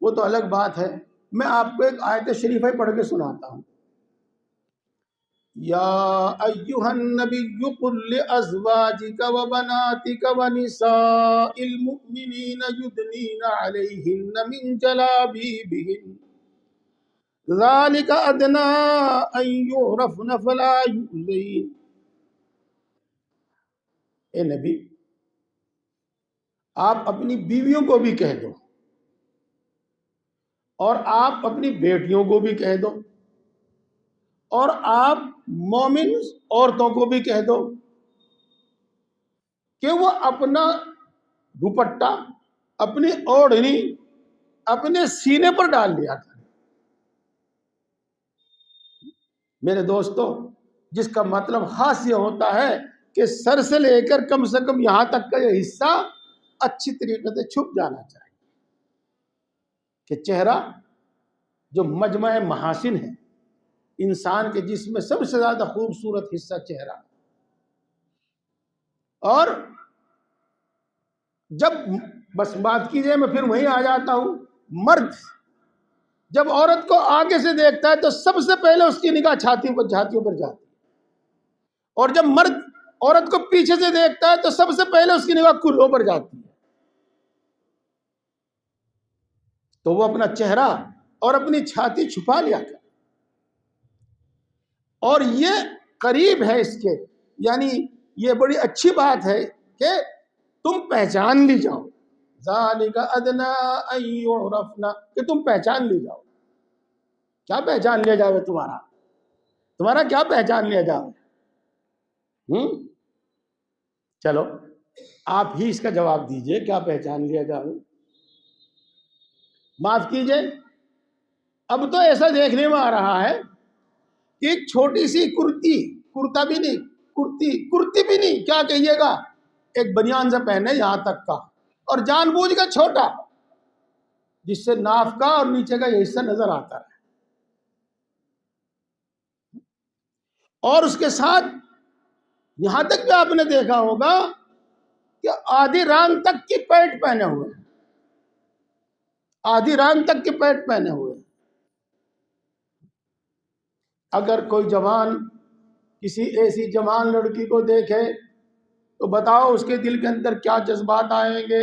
وہ تو الگ بات ہے، میں آپ کو ایک آیت شریفہ پڑھ کے سناتا ہوں۔ یا ایھا النبی قل لازواجک وبناتک ونساء المؤمنین یدنین علیہن من جلابیبہن ذالک ادنی ان یعرفن فلا یؤذین۔ اے نبی، آپ اپنی بیویوں کو بھی کہہ دو، اور آپ اپنی بیٹیوں کو بھی کہہ دو، اور آپ مومن عورتوں کو بھی کہہ دو کہ وہ اپنا دوپٹہ، اپنی اوڑھنی اپنے سینے پر ڈال لیا کریں۔ میرے دوستو، جس کا مطلب خاص یہ ہوتا ہے کہ سر سے لے کر کم سے کم یہاں تک کا یہ حصہ اچھی طریقے سے چھپ جانا چاہیے، کہ چہرہ جو مجمع محاسن ہے، انسان کے جسم میں سب سے زیادہ خوبصورت حصہ چہرہ، اور جب بس بات کیجئے، میں پھر وہیں آ جاتا ہوں، مرد جب عورت کو آگے سے دیکھتا ہے تو سب سے پہلے اس کی نگاہ چھاتیوں پر جاتی ہے، اور جب مرد عورت کو پیچھے سے دیکھتا ہے تو سب سے پہلے اس کی نگاہ کلہوں پر جاتی ہے۔ تو وہ اپنا چہرہ اور اپنی چھاتی چھپا لیا کر، اور یہ قریب ہے اس کے، یعنی یہ بڑی اچھی بات ہے کہ تم پہچان لی جاؤ، ذالک ادنی ان یعرفن، کہ تم پہچان لی جاؤ۔ کیا پہچان لیا جاوے؟ تمہارا کیا پہچان لیا جاوے؟ چلو آپ ہی اس کا جواب دیجئے، کیا پہچان لیا جاوے؟ معاف کیجئے، اب تو ایسا دیکھنے میں آ رہا ہے کہ ایک چھوٹی سی کرتا بھی نہیں، کرتی بھی نہیں، کیا کہیے گا، ایک بنیان سے پہنے یہاں تک کا، اور جان بوجھ کا چھوٹا، جس سے ناف کا اور نیچے کا یہ حصہ نظر آتا ہے، اور اس کے ساتھ یہاں تک بھی آپ نے دیکھا ہوگا کہ آدھی ران تک کی پیٹ پہنے ہوئے، آدھی ران تک کی پیٹ پہنے ہوئے۔ اگر کوئی جوان کسی ایسی جوان لڑکی کو دیکھے تو بتاؤ اس کے دل کے اندر کیا جذبات آئیں گے،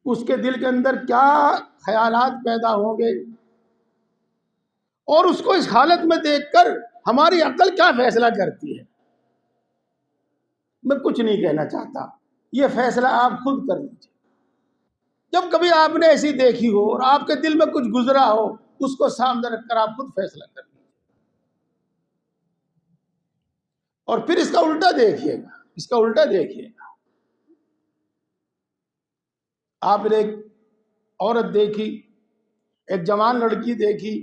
اس کے دل کے اندر کیا خیالات پیدا ہوں گے، اور اس کو اس حالت میں دیکھ کر ہماری عقل کیا فیصلہ کرتی ہے۔ میں کچھ نہیں کہنا چاہتا، یہ فیصلہ آپ خود کر لیجیے۔ جب کبھی آپ نے ایسی دیکھی ہو اور آپ کے دل میں کچھ گزرا ہو، اس کو سامنے رکھ کر آپ خود فیصلہ کر لیجیے، اور پھر اس کا الٹا دیکھیے گا، آپ نے ایک عورت دیکھی، ایک جوان لڑکی دیکھی،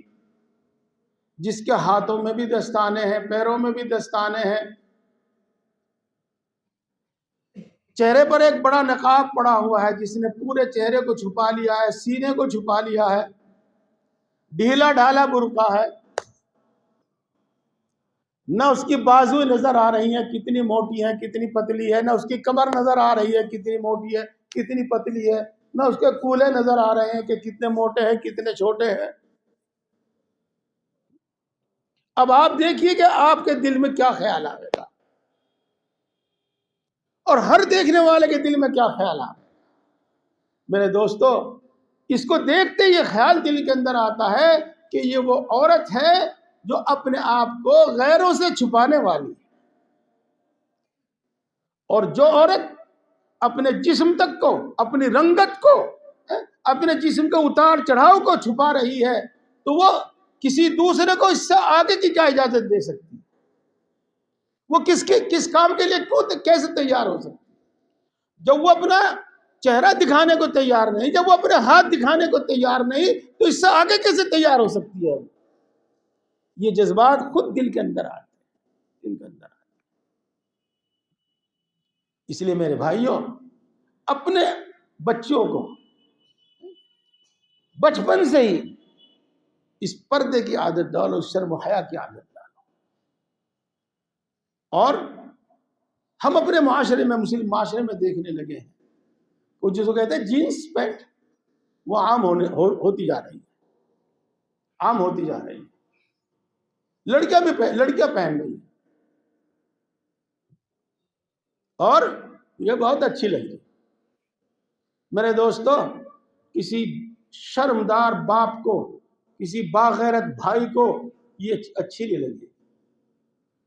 جس کے ہاتھوں میں بھی دستانے ہیں، پیروں میں بھی دستانے ہیں، چہرے پر ایک بڑا نقاب پڑا ہوا ہے جس نے پورے چہرے کو چھپا لیا ہے، سینے کو چھپا لیا ہے، ڈھیلا ڈھالا برقع ہے، نہ اس کی بازویں نظر آ رہی ہیں کتنی موٹی ہیں کتنی پتلی ہے، نہ اس کی کمر نظر آ رہی ہے کتنی موٹی ہے کتنی پتلی ہے، نہ اس کے کولے نظر آ رہے ہیں کہ کتنے موٹے ہیں کتنے چھوٹے ہیں۔ اب آپ دیکھیے کہ آپ کے دل میں کیا خیال آئے گا، اور ہر دیکھنے والے کے دل میں کیا خیال آئے گا۔ میرے دوستو، اس کو دیکھتے یہ خیال دل کے اندر آتا ہے کہ یہ وہ عورت ہے جو اپنے آپ کو غیروں سے چھپانے والی ہے، اور جو عورت اپنے جسم تک کو، اپنی رنگت کو، اپنے جسم کے اتار چڑھاؤ کو چھپا رہی ہے، تو وہ کسی دوسرے کو اس سے آگے کی کیا اجازت دے سکتی؟ وہ کس کام کے لیے کیسے تیار ہو سکتی؟ جب وہ اپنا چہرہ دکھانے کو تیار نہیں، جب وہ اپنے ہاتھ دکھانے کو تیار نہیں، تو اس سے آگے کیسے تیار ہو سکتی ہے؟ یہ جذبات خود دل کے اندر آتے ہیں، دل کے اندر آتے ہیں۔ اس لیے میرے بھائیوں، اپنے بچوں کو بچپن سے ہی اس پردے کی عادت ڈالو، شرم و حیا کی عادت ڈالو۔ اور ہم اپنے معاشرے میں، مسلم معاشرے میں دیکھنے لگے ہیں، وہ جس کو کہتے ہیں جینس پینٹ، وہ عام ہوتی جا رہی ہے، عام ہوتی جا رہی ہے۔ لڑکیاں پہن رہی ہیں، اور یہ بہت اچھی لگی۔ میرے دوستو، کسی شرمدار باپ کو، کسی باغیرت بھائی کو یہ اچھی نہیں لگی،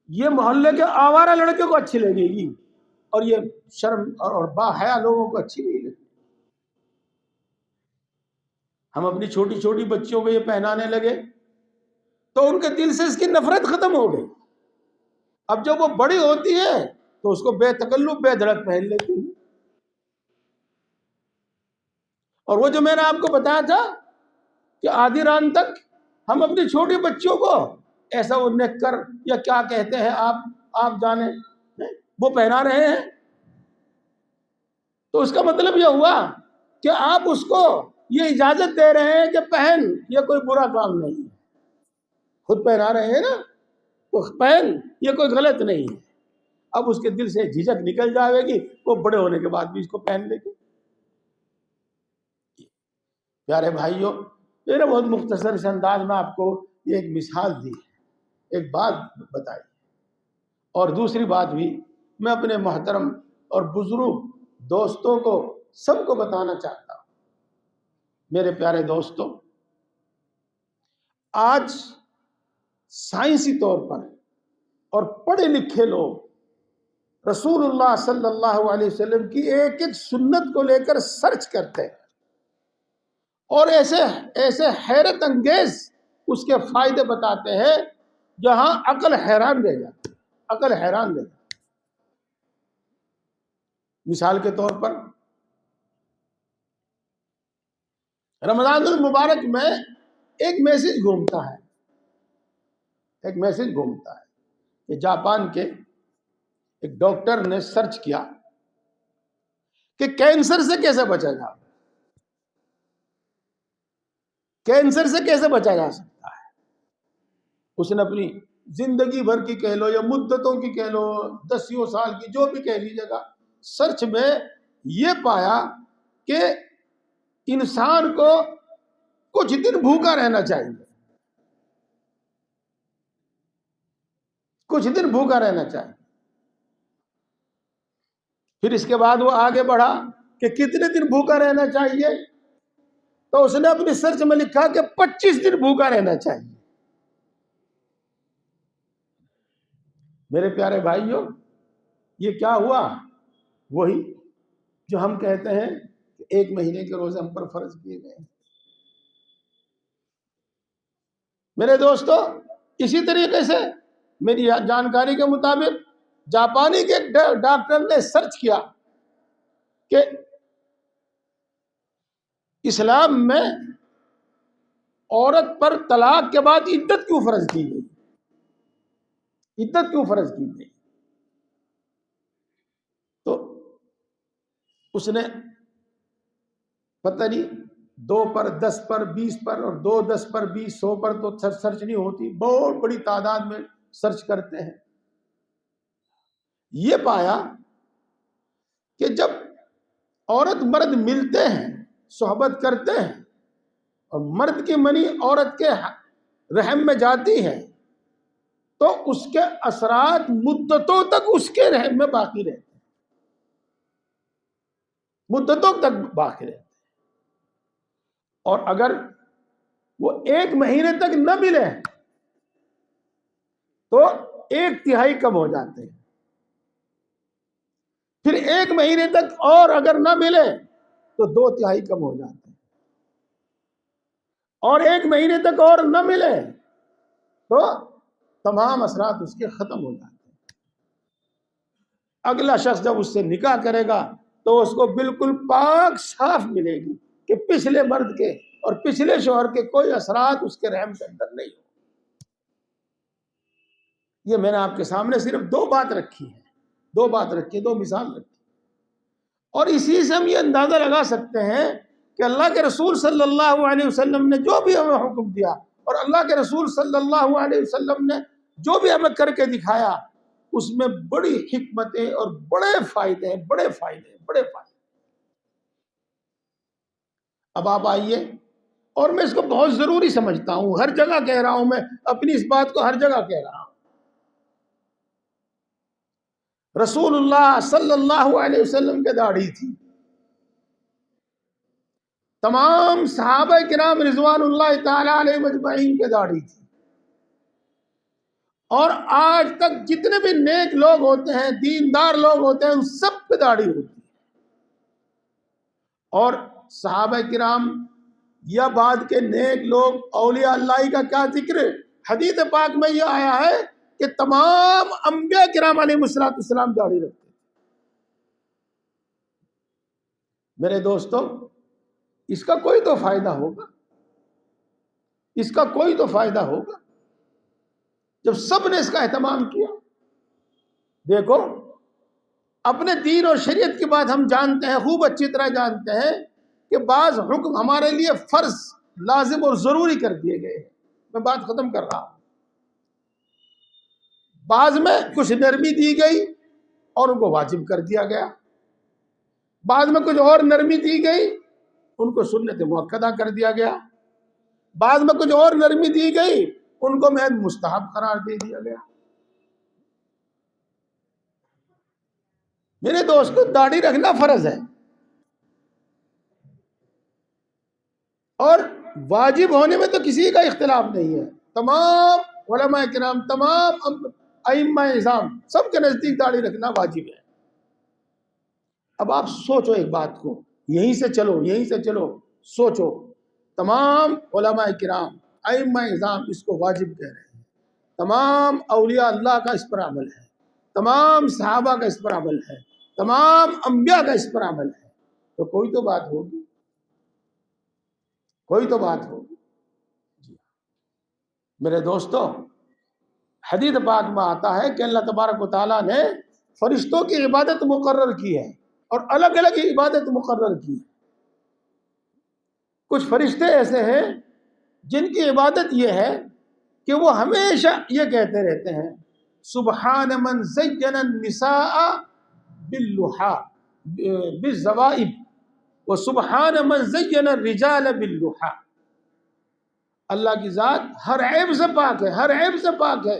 یہ محلے کے آوارہ لڑکے کو اچھی لگے گی، اور یہ شرم اور با حیا لوگوں کو اچھی نہیں لگی۔ ہم اپنی چھوٹی چھوٹی بچیوں کو یہ پہنانے لگے تو ان کے دل سے اس کی نفرت ختم ہو گئی۔ اب جب وہ بڑی ہوتی ہے تو اس کو بے تکلف بے دھڑک پہن لیتی ہے۔ اور وہ جو میں نے آپ کو بتایا تھا کہ آدھی رات تک ہم اپنی چھوٹی بچیوں کو ایسا وہ نیکر یا کیا کہتے ہیں آپ جانے وہ پہنا رہے ہیں، تو اس کا مطلب یہ ہوا کہ آپ اس کو یہ اجازت دے رہے ہیں کہ پہن، یہ کوئی برا کام نہیں ہے، خود پہنا رہے ہیں نا، تو پہن، یہ کوئی غلط نہیں ہے۔ اب اس کے دل سے جھجک نکل جائے گی، وہ بڑے ہونے کے بعد بھی اس کو پہن لے گی۔ پیارے بھائیوں، میں نے بہت مختصر سے انداز میں آپ کو یہ ایک مثال دی ہے، ایک بات بتائی، اور دوسری بات بھی میں اپنے محترم اور بزرگ دوستوں کو سب کو بتانا چاہتا ہوں۔ میرے پیارے دوستوں، آج سائنسی طور پر اور پڑھے لکھے لوگ رسول اللہ صلی اللہ علیہ وسلم کی ایک ایک سنت کو لے کر سرچ کرتے ہیں، اور ایسے حیرت انگیز اس کے فائدے بتاتے ہیں جہاں عقل حیران رہ جاتی ہے، عقل حیران رہ جاتی ہے۔ مثال کے طور پر رمضان المبارک میں ایک میسج گھومتا ہے کہ جاپان کے ایک ڈاکٹر نے سرچ کیا کہ کینسر سے کیسے بچا جا سکتا ہے۔ اس نے اپنی زندگی بھر کی کہہ لو یا مدتوں کی کہہ لو، 10 سال کی، جو بھی کہہ لیجیے گا، سرچ میں یہ پایا کہ انسان کو کچھ دن بھوکا رہنا چاہیے، کچھ دن بھوکا رہنا چاہیے۔ پھر اس کے بعد وہ آگے بڑھا کہ کتنے دن بھوکا رہنا چاہیے، تو اس نے اپنی سرچ میں لکھا کہ 25 دن بھوکا رہنا چاہیے۔ میرے پیارے بھائیوں، یہ کیا ہوا؟ وہی جو ہم کہتے ہیں کہ 1 مہینے کے روزے ہم پر فرض کیے گئے۔ میرے دوستو، اسی طریقے سے میری جانکاری کے مطابق جاپانی کے ڈاکٹر نے سرچ کیا کہ اسلام میں عورت پر طلاق کے بعد عدت کیوں فرض کی گئی، تو اس نے پتہ نہیں 2 پر 10 پر 20 پر اور 2 10 پر 20 100 پر تو سرچ نہیں ہوتی، بہت بڑی تعداد میں سرچ کرتے ہیں، یہ پایا کہ جب عورت مرد ملتے ہیں، صحبت کرتے ہیں، اور مرد کی منی عورت کے رحم میں جاتی ہے تو اس کے اثرات مدتوں تک اس کے رحم میں باقی رہتے ہیں، مدتوں تک باقی رہتے ہیں۔ اور اگر وہ 1 مہینے تک نہ ملے تو 1/3 کم ہو جاتے ہیں، پھر 1 مہینے تک اور اگر نہ ملے تو 2/3 کم ہو جاتے ہیں، اور 1 مہینے تک اور نہ ملے تو تمام اثرات اس کے ختم ہو جاتے ہیں۔ اگلا شخص جب اس سے نکاح کرے گا تو اس کو بالکل پاک صاف ملے گی کہ پچھلے مرد کے اور پچھلے شوہر کے کوئی اثرات اس کے رحم کے اندر نہیں ہو۔ یہ میں نے آپ کے سامنے صرف 2 بات رکھی ہے، 2 بات رکھی، 2 مثال رکھی، اور اسی سے ہم یہ اندازہ لگا سکتے ہیں کہ اللہ کے رسول صلی اللہ علیہ وسلم نے جو بھی ہمیں حکم دیا، اور اللہ کے رسول صلی اللہ علیہ وسلم نے جو بھی ہمیں کر کے دکھایا، اس میں بڑی حکمتیں اور بڑے فائدے ہیں، بڑے فائدے ہیں، بڑے فائدے۔ اب آپ آئیے، اور میں اس کو بہت ضروری سمجھتا ہوں، ہر جگہ کہہ رہا ہوں، میں اپنی اس بات کو ہر جگہ کہہ رہا ہوں۔ رسول اللہ صلی اللہ علیہ وسلم کے داڑھی تھی، تمام صحابہ کرام رضوان اللہ تعالی علیہ مجمعین کے داڑھی تھی، اور آج تک جتنے بھی نیک لوگ ہوتے ہیں، دیندار لوگ ہوتے ہیں، ان سب پہ داڑھی ہوتی ہے۔ اور صحابہ کرام یا بعد کے نیک لوگ اولیاء اللہ کا کیا ذکر ہے، حدیث پاک میں یہ آیا ہے کہ تمام انبیاء کرام علیہ السلام داڑھی رکھتے ہیں۔ میرے دوستو، اس کا کوئی تو فائدہ ہوگا، اس کا کوئی تو فائدہ ہوگا جب سب نے اس کا اہتمام کیا۔ دیکھو، اپنے دین اور شریعت کی بات ہم جانتے ہیں، خوب اچھی طرح جانتے ہیں کہ بعض حکم ہمارے لیے فرض، لازم اور ضروری کر دیے گئے ہیں۔ میں بات ختم کر رہا ہوں۔ بعض میں کچھ نرمی دی گئی اور ان کو واجب کر دیا گیا، بعض میں کچھ اور نرمی دی گئی، ان کو سنت مؤکدہ کر دیا گیا، بعض میں کچھ اور نرمی دی گئی، ان کو محض مستحب قرار دے دیا گیا۔ میرے دوستو، داڑھی رکھنا فرض ہے، اور واجب ہونے میں تو کسی کا اختلاف نہیں ہے۔ تمام علماء کرام، تمام ائمہ اعظام، سب کے نزدیک داڑھی رکھنا واجب ہے۔ اب آپ سوچو ایک بات کو، یہیں سے چلو سوچو، تمام علماء کرام، ائمہ اعظام اس کو واجب کہہ رہے ہیں، تمام اولیاء اللہ کا اس پر عمل ہے، تمام صحابہ کا اس پر عمل ہے، تمام انبیاء کا اس پر عمل ہے، تو کوئی تو بات ہوگی، کوئی تو بات ہوگی۔ میرے دوستو، حدیث پاک میں آتا ہے کہ اللہ تبارک و تعالیٰ نے فرشتوں کی عبادت مقرر کی ہے، اور الگ الگ عبادت مقرر کی ہے۔ کچھ فرشتے ایسے ہیں جن کی عبادت یہ ہے کہ وہ ہمیشہ یہ کہتے رہتے ہیں، سبحان من زین النساء بالزوائب وسبحان من زین الرجال باللحى۔ اللہ کی ذات ہر عیب سے پاک ہے، ہر عیب سے پاک ہے،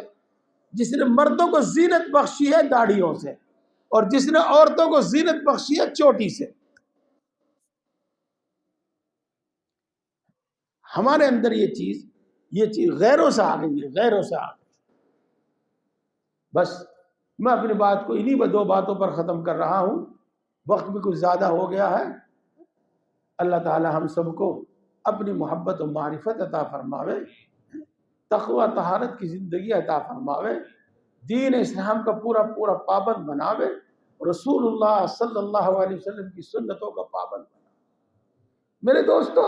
جس نے مردوں کو زینت بخشی ہے داڑھیوں سے، اور جس نے عورتوں کو زینت بخشی ہے چوٹی سے۔ ہمارے اندر یہ چیز غیروں سے آ گئی ہے، غیروں سے آ گئی۔ بس میں اپنی بات کو انہی 2 باتوں پر ختم کر رہا ہوں، وقت بھی کچھ زیادہ ہو گیا ہے۔ اللہ تعالی ہم سب کو اپنی محبت و معرفت عطا فرماوے، تقوی طہارت کی زندگی عطا فرماوے، دین اسلام کا پورا پابند بناوے، رسول اللہ صلی اللہ علیہ وسلم کی سنتوں کا پابند بناوے۔ میرے دوستو،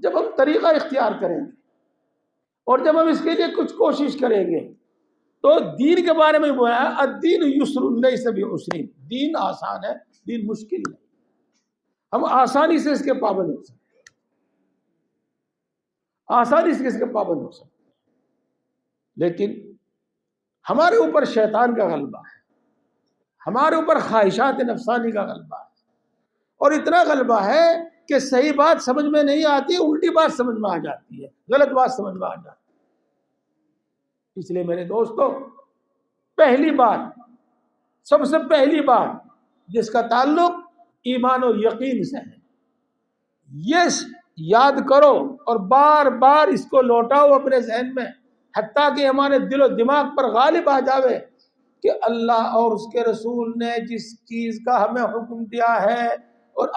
جب ہم طریقہ اختیار کریں گے اور جب ہم اس کے لیے کچھ کوشش کریں گے تو دین کے بارے میں بولا ہے، الدین یسر لیس بعسر، دین آسان ہے، دین مشکل نہیں، ہم آسانی سے اس کے پابند ہو سکتے ہیں، آسانی سے اس کے پابند ہو سکتے ہیں۔ لیکن ہمارے اوپر شیطان کا غلبہ ہے، ہمارے اوپر خواہشات نفسانی کا غلبہ ہے، اور اتنا غلبہ ہے کہ صحیح بات سمجھ میں نہیں آتی، الٹی بات سمجھ میں آ جاتی ہے، غلط بات سمجھ میں آ جاتی ہے۔ اس لیے میرے دوستو، پہلی بات، سب سے پہلی بات جس کا تعلق ایمان و یقین سے ہے، یہ یاد کرو اور بار بار اس کو لوٹاؤ اپنے ذہن میں، حتیٰ کہ ہمارے دل و دماغ پر غالب آ جاوے کہ اللہ اور اس کے رسول نے جس چیز کا ہمیں حکم دیا ہے، اور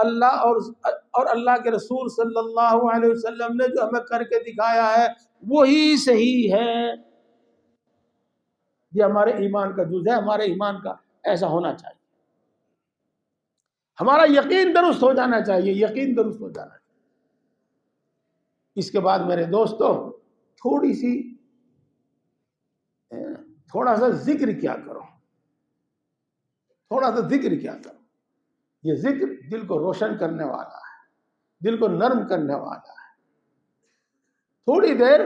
اللہ کے رسول صلی اللہ علیہ وسلم نے جو ہمیں کر کے دکھایا ہے وہی صحیح ہے۔ یہ ہمارے ایمان کا جز ہے، ہمارے ایمان کا ایسا ہونا چاہیے، ہمارا یقین درست ہو جانا چاہیے، یقین درست ہو جانا چاہیے۔ اس کے بعد میرے دوستو، تھوڑا سا ذکر کیا کرو، تھوڑا سا ذکر کیا کرو۔ یہ ذکر دل کو روشن کرنے والا ہے، دل کو نرم کرنے والا ہے۔ تھوڑی دیر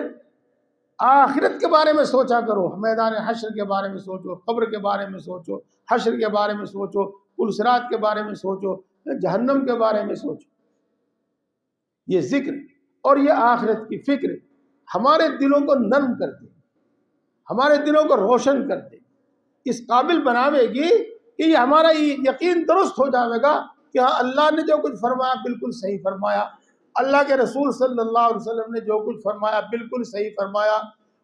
آخرت کے بارے میں سوچا کرو، میدان حشر کے بارے میں سوچو، قبر کے بارے میں سوچو، حشر کے بارے میں سوچو، پل صراط کے بارے میں سوچو، جہنم کے بارے میں سوچو۔ یہ ذکر اور یہ آخرت کی فکر ہمارے دلوں کو نرم کر دے، ہمارے دلوں کو روشن کر دے، اس قابل بناوے گی کہ یہ ہمارا یقین درست ہو جاوے گا کہ ہاں، اللہ نے جو کچھ فرمایا بالکل صحیح فرمایا، اللہ کے رسول صلی اللہ علیہ وسلم نے جو کچھ فرمایا بالکل صحیح فرمایا،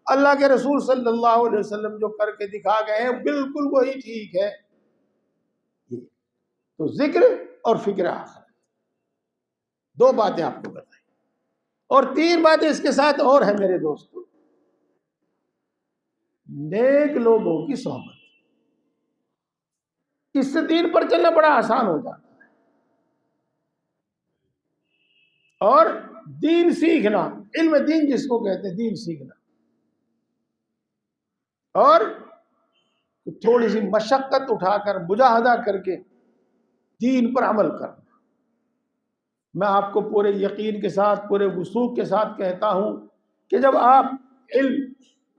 اللہ کے رسول صلی اللہ علیہ وسلم جو کر کے دکھا گئے ہیں بالکل وہی ٹھیک ہے۔ تو ذکر اور فکر آخرت، دو باتیں آپ کو بتائیں، اور تین باتیں اس کے ساتھ اور ہیں میرے دوستو۔ نیک لوگوں کی صحبت، اس سے دین پر چلنا بڑا آسان ہو جاتا ہے، اور دین سیکھنا، علم دین جس کو کہتے ہیں، دین سیکھنا، اور تھوڑی سی مشقت اٹھا کر، مجاہدہ کر کے دین پر عمل کرنا۔ میں آپ کو پورے یقین کے ساتھ، پورے وثوق کے ساتھ کہتا ہوں کہ جب آپ علم،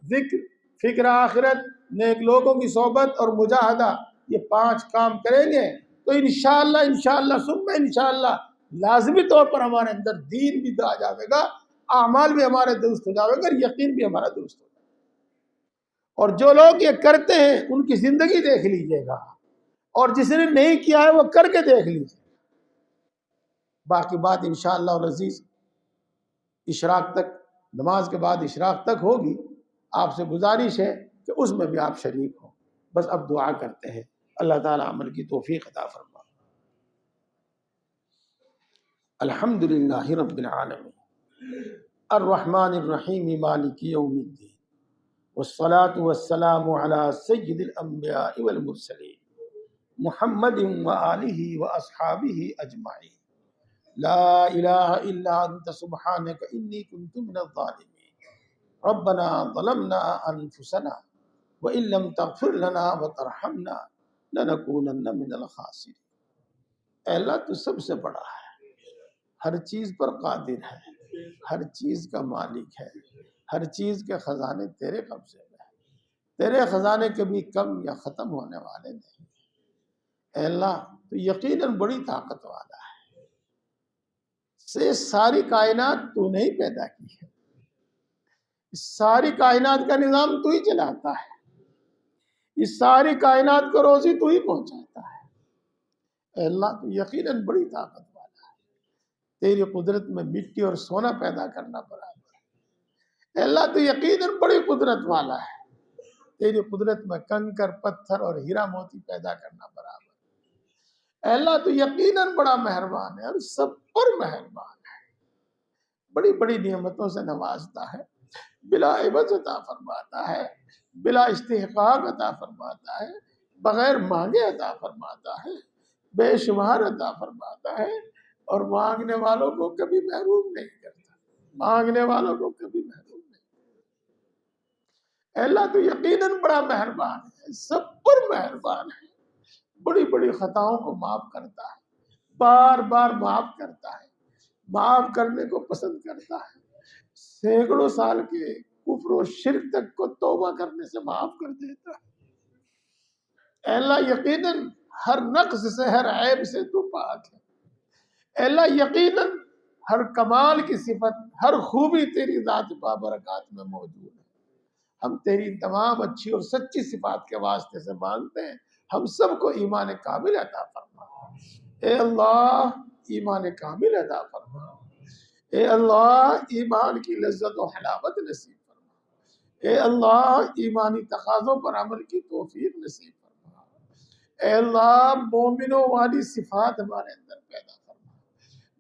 ذکر، فکر آخرت، نیک لوگوں کی صحبت اور مجاہدہ، یہ 5 کام کریں گے تو انشاءاللہ ثم انشاءاللہ لازمی طور پر ہمارے اندر دین بھی آ جائے گا، اعمال بھی ہمارے درست ہو جائے گا، اور یقین بھی ہمارا درست ہو جائے گا۔ اور جو لوگ یہ کرتے ہیں ان کی زندگی دیکھ لیجئے گا، اور جس نے نہیں کیا ہے وہ کر کے دیکھ لیجئے۔ باقی بات انشاءاللہ العزیز اشراق تک، نماز کے بعد اشراق تک ہوگی۔ آپ سے گزارش ہے کہ اس میں بھی آپ شریک ہوں۔ بس اب دعا کرتے ہیں، اللہ تعالیٰ عمل کی توفیق عطا فرما۔ الحمدللہ رب العالمین الرحمن الرحیم مالک یوم الدین والصلاة والسلام علی سید الانبیاء والمرسلین محمد وآلہ واصحابہ اجمعین۔ لا الہ الا انت سبحانک انی کنت من الظالمین۔ ربنا ظلمنا انفسنا وان لم تغفر لنا وترحمنا لنکونن من الخاسرین۔ اے اللہ، تو سب سے بڑا ہے، ہر چیز پر قادر ہے، ہر چیز کا مالک ہے، ہر چیز کے خزانے تیرے قبضے میں ہیں، تیرے خزانے کبھی کم یا ختم ہونے والے نہیں۔ اے اللہ، تو یقیناً بڑی طاقت والا ہے، سے ساری کائنات تو نے ہی پیدا کی ہے، اس ساری کائنات کا نظام تو ہی چلاتا ہے، اس ساری کائنات کو روزی تو ہی پہنچاتا ہے۔ اے اللہ، تو یقیناً بڑی طاقت والا ہے، تیری قدرت میں مٹی اور سونا پیدا کرنا برابر ہے۔ اے اللہ، تو یقیناً بڑی قدرت والا ہے، تیری قدرت میں کنکر، پتھر اور ہیرا موتی پیدا کرنا برابر ہے۔ اے اللہ، تو یقیناً بڑا مہربان ہے اور سب پر مہربان ہے، بڑی بڑی نعمتوں سے نوازتا ہے، بلا عوض عطا فرماتا ہے، بلا استحقاق عطا فرماتا ہے، بغیر مانگے عطا فرماتا ہے، بے شمار عطا فرماتا ہے، اور مانگنے والوں کو کبھی محروم نہیں کرتا، مانگنے والوں کو کبھی محروم نہیں کرتا۔ اے اللہ، تو یقیناً بڑا مہربان ہے، سب پر مہربان ہے، بڑی بڑی خطاؤں کو معاف کرتا ہے، بار بار معاف کرتا ہے، معاف کرنے کو پسند کرتا ہے۔ سینکڑوں سال کے کفر و شرک تک کو توبہ کرنے سے معاف کر دیتا ہے۔ اے اللہ یقیناً ہر نقص سے، ہر عیب سے تو پاک ہے۔ اے اللہ یقیناً ہر کمال کی صفت، ہر خوبی تیری ذات بابرکات میں موجود ہے۔ ہم تیری تمام اچھی اور سچی صفات کے واسطے سے مانگتے ہیں، ہم سب کو ایمان کامل عطا فرما۔ اے اللہ ایمان کامل عطا فرما۔ اے اللہ ایمان کی لذت و حلاوت نصیب فرما۔ اے اللہ ایمانی تقاضوں پر عمل کی توفیق نصیب فرما۔ اے اللہ مومنوں والی صفات ہمارے اندر پیدا فرما،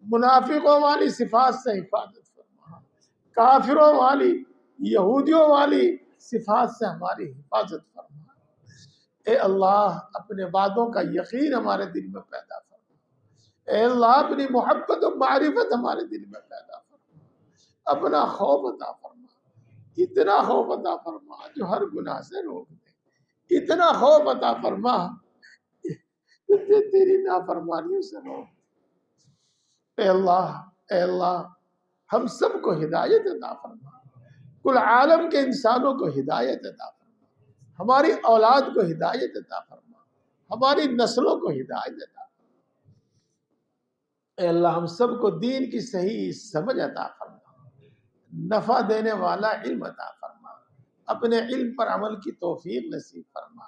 منافقوں والی صفات سے حفاظت فرما، کافروں والی، یہودیوں والی صفات سے ہماری حفاظت فرما۔ اے اللہ اپنے وعدوں کا یقین ہمارے دل میں پیدا فرما۔ اے اللہ اپنی محبت و معرفت ہمارے دل میں پیدا فرما۔ اپنا خوف عطا فرما، اتنا خوف عطا فرما جو ہر گناہ سے روک دے، اتنا خوف عطا فرما جو تیری نافرمانیوں سے روک دے۔ اے اللہ ہم سب کو ہدایت عطا فرما، کل عالم کے انسانوں کو ہدایت عطا فرما، ہماری اولاد کو ہدایت عطا فرما، ہماری نسلوں کو ہدایت عطا فرما۔ اے اللہ ہم سب کو دین کی صحیح سمجھ عطا فرما، نفع دینے والا علم عطا فرما، اپنے علم پر عمل کی توفیق نصیب فرما،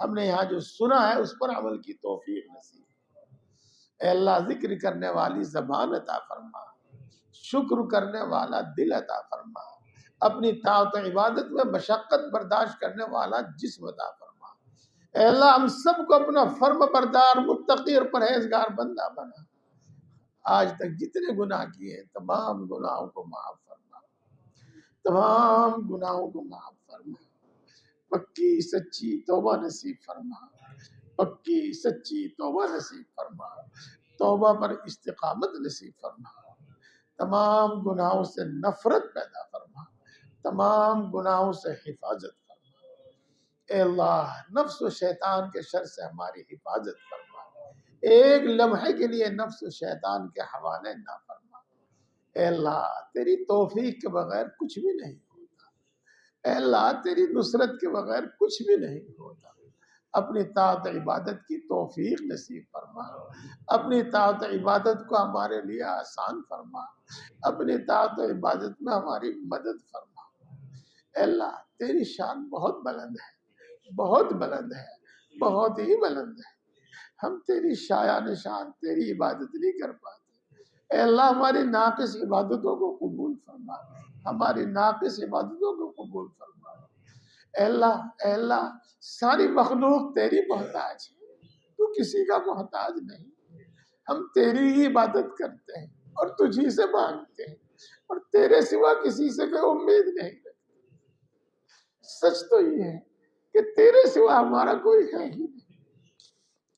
ہم نے یہاں جو سنا ہے اس پر عمل کی توفیق نصیب فرما۔ اے اللہ ذکر کرنے والی زبان عطا فرما، شکر کرنے والا دل عطا فرما، اپنی طاعت و عبادت میں مشقت برداشت کرنے والا جسم عطا فرما۔ اے اللہ ہم سب کو اپنا فرم بردار، متقی اور پرہیزگار بندہ بنا۔ آج تک جتنے گناہ کیے تمام گناہوں کو معاف فرما، تمام گناہوں کو معاف فرما، پکی سچی توبہ نصیب فرما، پکی سچی توبہ نصیب فرما، توبہ پر استقامت نصیب فرما، تمام گناہوں سے نفرت پیدا فرما، تمام گناہوں سے حفاظت فرما۔ اے اللہ نفس و شیطان کے شر سے ہماری حفاظت فرما، ایک لمحے کے لیے نفس و شیطان کے حوالے نہ فرما۔ اے اللہ تیری توفیق کے بغیر کچھ بھی نہیں ہوتا، اے اللہ تیری نصرت کے بغیر کچھ بھی نہیں ہوتا۔ اپنی طاعت عبادت کی توفیق نصیب فرما، اپنی طاعت عبادت کو ہمارے لیے آسان فرما، اپنی طاعت عبادت میں ہماری مدد فرما۔ اے اللہ تیری شان بہت بلند ہے، بہت بلند ہے، بہت ہی بلند ہے، ہم تیری شایان شان تیری عبادت نہیں کر پاتے۔ اے اللہ ہماری ناقص عبادتوں کو قبول فرما، ہماری ناقص عبادتوں کو قبول فرما۔ اے اللہ ساری مخلوق تیری محتاج ہے، تو کسی کا محتاج نہیں، ہم تیری ہی عبادت کرتے ہیں اور تجھی سے مانگتے ہیں اور تیرے سوا کسی سے کوئی امید نہیں رکھتے۔ سچ تو یہ ہے کہ تیرے سوا ہمارا کوئی ہے ہی نہیں۔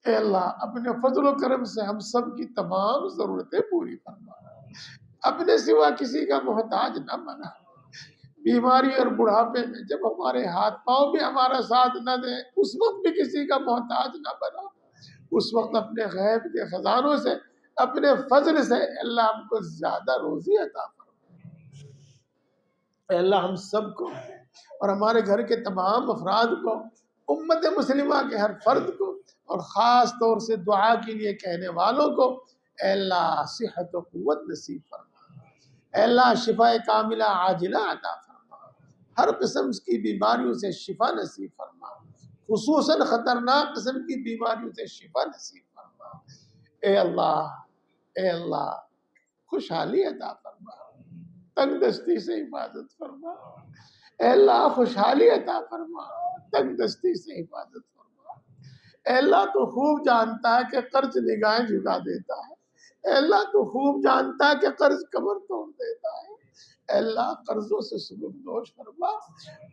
اے اللہ اپنے فضل و کرم سے ہم سب کی تمام ضرورتیں پوری فرما، اپنے سوا کسی کا محتاج نہ بنا۔ بیماری اور بڑھاپے میں جب ہمارے ہاتھ پاؤں بھی ہمارا ساتھ نہ دیں، اس وقت بھی کسی کا محتاج نہ بنا۔ اس وقت اپنے غیب کے خزانوں سے، اپنے فضل سے اللہ ہم کو زیادہ روزی عطا فرما۔ اے اللہ ہم سب کو اور ہمارے گھر کے تمام افراد کو، امت مسلمہ کے ہر فرد کو اور خاص طور سے دعا کے لیے کہنے والوں کو اے اللہ صحت و قوت نصیب فرما۔ اے اللہ شفا کاملہ عاجلہ عطا فرما، ہر قسم کی بیماریوں سے شفا نصیب فرما، خصوصاً خطرناک قسم کی بیماریوں سے شفا نصیب فرما۔ اے اللہ خوشحالی عطا فرما، تنگ دستی سے حفاظت فرما۔ اے اللہ خوشحالی عطا فرما، تنگ دستی سے حفاظت فرما۔ اے اللہ تو خوب جانتا ہے کہ قرض نگاہیں جھکا دیتا ہے، اے اللہ تو خوب جانتا ہے کہ قرض کمر توڑ دیتا ہے۔ اے اللہ قرضوں سے سبکدوش فرما،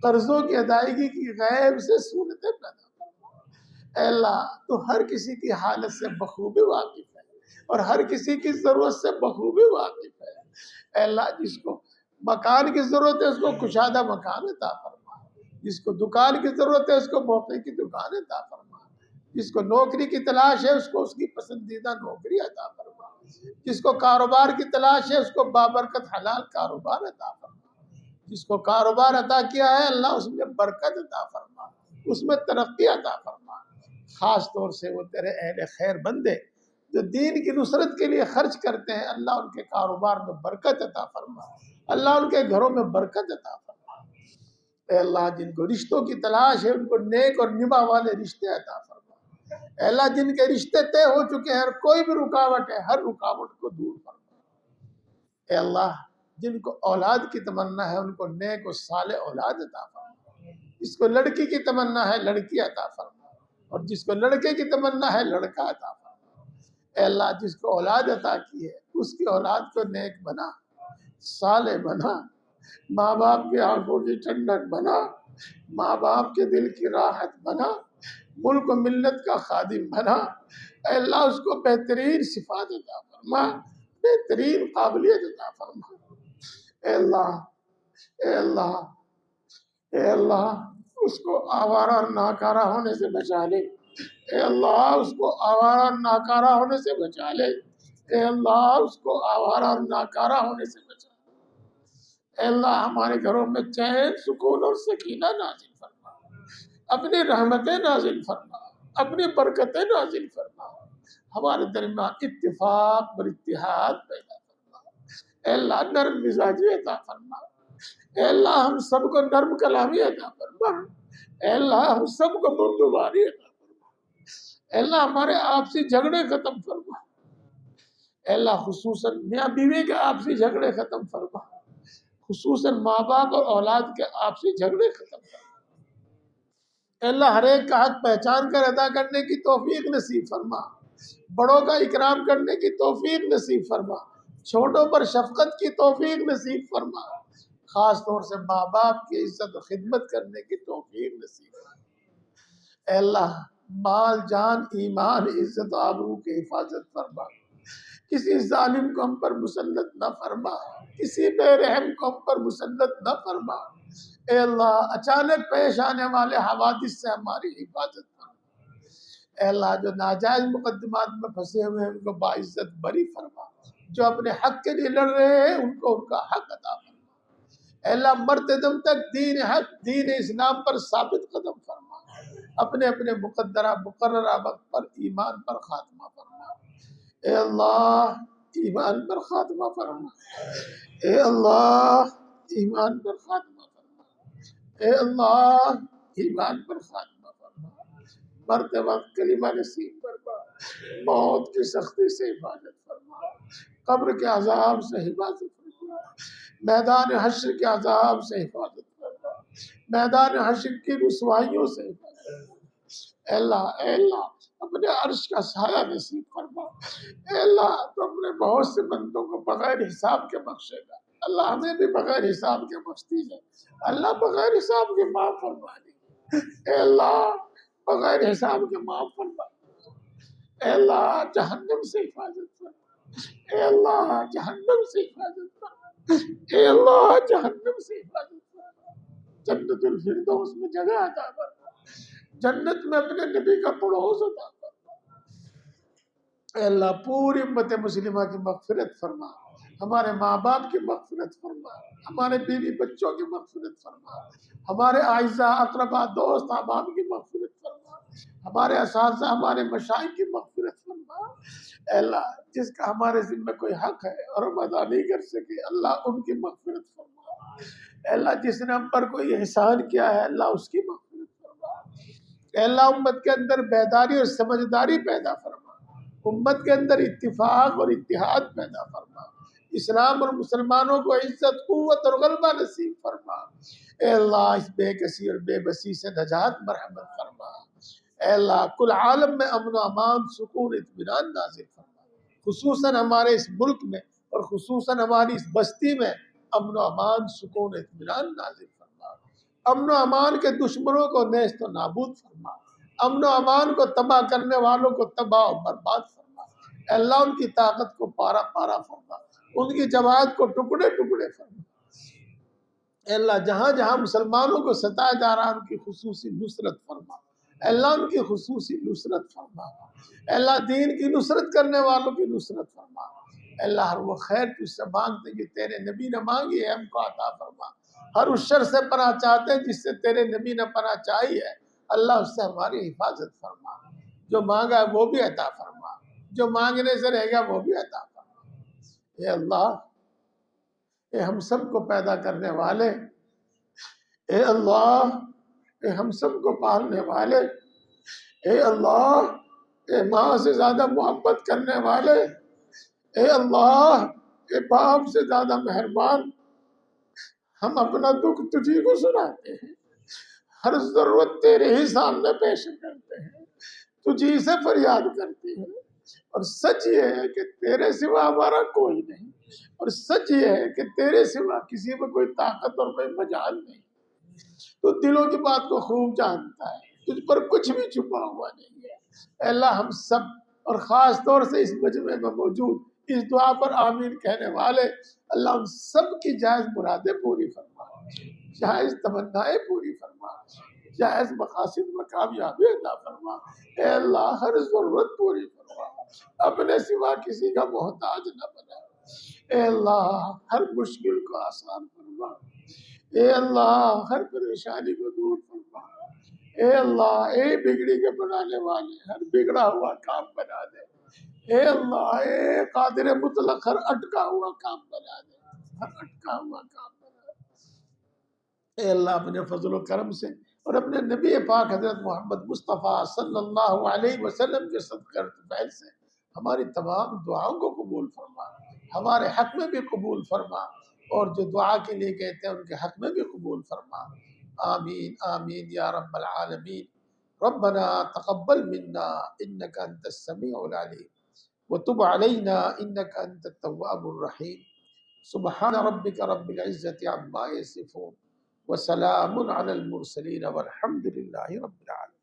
قرضوں کی ادائیگی کی غیب سے سہولتیں پیدا فرما۔ اے اللہ تو ہر کسی کی حالت سے بخوبی واقف ہے اور ہر کسی کی ضرورت سے بخوبی واقف ہے۔ اے اللہ جس کو مکان کی ضرورت ہے اس کو کشادہ مکان عطا فرما، جس کو دکان کی ضرورت ہے اس کو موقع کی دکان عطا فرما، جس کو نوکری کی تلاش ہے اس کو اس کی پسندیدہ نوکری عطا فرما، جس کو کاروبار کی تلاش ہے اس کو بابرکت حلال کاروبار عطا فرما۔ جس کو کاروبار عطا کیا ہے اللہ اس میں برکت عطا فرما، اس میں ترقی عطا فرما۔ خاص طور سے وہ تیرے اہل خیر بندے جو دین کی نصرت کے لیے خرچ کرتے ہیں، اللہ ان کے کاروبار میں برکت عطا فرما، اللہ ان کے گھروں میں برکت عطا فرما۔ اے اللہ جن کو رشتوں کی تلاش ہے ان کو نیک اور نبھا والے رشتے عطا فرما۔ اے اللہ جن کے رشتے طے ہو چکے ہیں اور کوئی بھی رکاوٹ ہے ہر رکاوٹ کو دور فرما۔ اے اللہ جن کو اولاد کی تمنا ہے ان کو نیک و صالح اولاد عطا فرما، جس کو لڑکی کی تمنا ہے لڑکی عطا فرما، اور جس کو لڑکے کی تمنا ہے لڑکا عطا فرما۔ اے اللہ جس کو اولاد عطا کی ہے اس کی اولاد کو نیک بنا، صالح بنا، ماں باپ کی آنکھوں کی ٹھنڈک بنا، ماں باپ کے دل کی راحت بنا، ملک و ملت کا خادم بنا۔ اے اللہ اس کو بہترین صفات عطا فرما، بہترین قابلیت عطا فرما۔ اے اللہ اے اللہ اے اللہ اس کو آوارہ اور ناکارہ ہونے سے بچا لے۔ اے اللہ اس کو آوارہ اور ناکارہ ہونے سے بچا لے۔ اے اللہ اس کو آوارہ اور ناکارہ ہونے سے بچا لے۔ اے اللہ ہمارے گھروں میں چین، سکون اور سکینہ نازل فرما، اپنی رحمتیں نازل فرما، اپنی برکتیں نازل فرما، ہمارے درمیان اتفاق اور اتحاد پیدا فرما۔ اے اللہ نرم مزاجی عطا فرما۔ اے اللہ ہم سب کو نرم کلامی عطا فرما۔ اے اللہ ہم سب کو بردباری عطا فرما۔ اے اللہ ہمارے آپسی جھگڑے ختم فرما۔ اے اللہ خصوصاً میاں بیوی کے آپسی جھگڑے ختم فرما، خصوصاً ماں باپ اور اولاد کے آپسی جھگڑے ختم فرما۔ اے اللہ ہر ایک کا حق پہچان کر ادا کرنے کی توفیق نصیب فرما، بڑوں کا اکرام کرنے کی توفیق نصیب فرما، چھوٹوں پر شفقت کی توفیق نصیب فرما، خاص طور سے ماں باپ کی عزت و خدمت کرنے کی توفیق نصیب فرما۔ اے اللہ مال جان ایمان عزت و آبرو کی حفاظت فرما، کسی ظالم کو ہم پر مسلط نہ فرما، کسی بے رحم کو ہم پر مسلط نہ فرما۔ اے اللہ اچانک پیش آنے والے حوادث سے ہماری حفاظت فرما۔ اے اللہ جو ناجائز مقدمات میں پھنسے ہوئے ہیں ان کو باعزت بری فرما، جو اپنے حق کے لیے لڑ رہے ہیں ان کو ان کا حق عطا فرما۔ اے اللہ مرتے دم تک دین حق دین اسلام پر ثابت قدم فرما، اپنے اپنے مقررہ وقت پر ایمان پر خاتمہ فرما۔ اے اللہ ایمان پر خاتمہ فرما۔ اے اللہ ایمان پر خاتمہ فرما۔ اے اللہ ایمان پر خاتمہ فرما، مرتے وقت کلمہ نصیب فرما، موت کی سختی سے حفاظت فرما، قبر کے عذاب سے حفاظت فرما، میدان حشر کے عذاب سے حفاظت فرما، میدان حشر کی رسوائیوں سے حفاظت فرما۔ اے اللہ اپنے عرش کا سایہ نصیب فرما۔ اے اللہ تو اپنے بہت سے بندوں کو بغیر حساب کے بخشے گا، اللہ ہمیں بھی بغیر حساب کے بخش دیجیے، اللہ بغیر حساب کے معاف فرما دی۔ اے اللہ بغیر حساب کے معاف فرما دی۔ اے اللہ جہنم سے حفاظت فرما، اے اللہ جہنم سے حفاظت فرما، اے اللہ جہنم سے حفاظت فرما، جنت الفردوس میں جگہ عطا فرما، جنت میں اپنے نبی کا پڑوس عطا فرما۔ اے اللہ پوری امت مسلمہ کی مغفرت فرما، ہمارے ماں باپ کی مغفرت فرما، ہمارے بیوی بچوں کی مغفرت فرما، ہمارے اعزاء اقربا دوست احباب کی مغفرت فرما، ہمارے اساتذہ ہمارے مشائخ کی مغفرت فرما۔ اے اللہ جس کا ہمارے ذمہ کوئی حق ہے اور ہم ادا نہیں کر سکے اللہ ان کی مغفرت فرما۔ اے اللہ جس نے ہم پر کوئی احسان کیا ہے اللہ اس کی مغفرت فرما۔ اے اللہ امت کے اندر بیداری اور سمجھداری پیدا فرما، امت کے اندر اتفاق اور اتحاد پیدا فرما، اسلام اور مسلمانوں کو عزت قوت اور غلبہ نصیب فرما۔ اے اللہ اس بے کسی اور بے بسی سے نجات مرحمت فرما۔ اے اللہ کل عالم میں امن و امان سکون اطمینان نازل فرما، خصوصاً ہمارے اس ملک میں اور خصوصاً ہماری اس بستی میں امن و امان سکون اطمینان نازل فرما، امن و امان کے دشمنوں کو نیست و نابود فرما، امن و امان کو تباہ کرنے والوں کو تباہ و برباد فرما۔ اے اللہ ان کی طاقت کو پارا پارا فرما، ان کی جماعت کو ٹکڑے ٹکڑے فرما۔ اے اللہ جہاں جہاں مسلمانوں کو ستایا جا رہا ان کی خصوصی نصرت فرما، اے اللہ ان کی خصوصی نصرت فرما، اے اللہ دین کی نصرت کرنے والوں کی نصرت فرما۔ اے اللہ ہر وہ خیر تجھ سے مانگتے جو تیرے نبی نے مانگی ہے ہم کو عطا فرما، ہر اس شر سے پناہ چاہتے ہیں جس سے تیرے نبی نے پناہ چاہی ہے، اللہ اس سے ہماری حفاظت فرما، جو مانگا ہے وہ بھی عطا فرما، جو مانگنے سے رہے گا وہ بھی عطا فرما۔ اے اللہ، اے ہم سب کو پیدا کرنے والے، اے اللہ، اے ہم سب کو پالنے والے، اے اللہ، اے ماں سے زیادہ محبت کرنے والے، اے اللہ، اے باپ سے زیادہ مہربان، ہم اپنا دکھ تجھی کو سناتے ہیں، ہر ضرورت تیرے ہی سامنے پیش کرتے ہیں، تجھی سے فریاد کرتے ہیں، اور سچ یہ ہے کہ تیرے سوا ہمارا کوئی نہیں، اور سچ یہ ہے کہ تیرے سوا کسی میں کوئی طاقت اور کوئی مجال نہیں۔ تو دلوں کی بات کو خوب جانتا ہے، تجھ پر کچھ بھی چھپا ہوا نہیں ہے۔ اے اللہ، ہم سب اور خاص طور سے اس مجمع میں موجود اس دعا پر آمین کہنے والے، اللہ ان سب کی جائز مرادیں پوری فرما، جائز تمنائیں پوری فرما، جائز مقاصد میں کامیابی عطا فرما۔ اے اللہ، ہر ضرورت پوری فرما، اپنے سوا کسی کا محتاج نہ بنا۔ اے اللہ، ہر مشکل کو آسان فرما۔ اے اللہ، ہر پریشانی کو دور فرما۔ اے اللہ، اے بگڑی کے بنانے والے، ہر بگڑا ہوا کام بنا دے۔ اے اللہ، اے قادر مطلق، ہر اٹکا ہوا کام بنا دے، ہر اٹکا ہوا کام بنا دے۔ اے اللہ، اپنے فضل و کرم سے اور اپنے نبی پاک حضرت محمد مصطفیٰ صلی اللہ علیہ وسلم کے صدقہ فیض سے ہماری تمام دعاؤں کو قبول فرما، ہمارے حق میں بھی قبول فرما، اور جو دعا کے لیے کہتے ہیں ان کے حق میں بھی قبول فرما۔ آمین آمین یا رب العالمین۔ ربنا تقبل منا انك انت السميع العليم وتب علينا انك انت التواب الرحيم۔ سبحان ربك رب العزة عما يصفون وسلام على المرسلين والحمد لله رب العالمين۔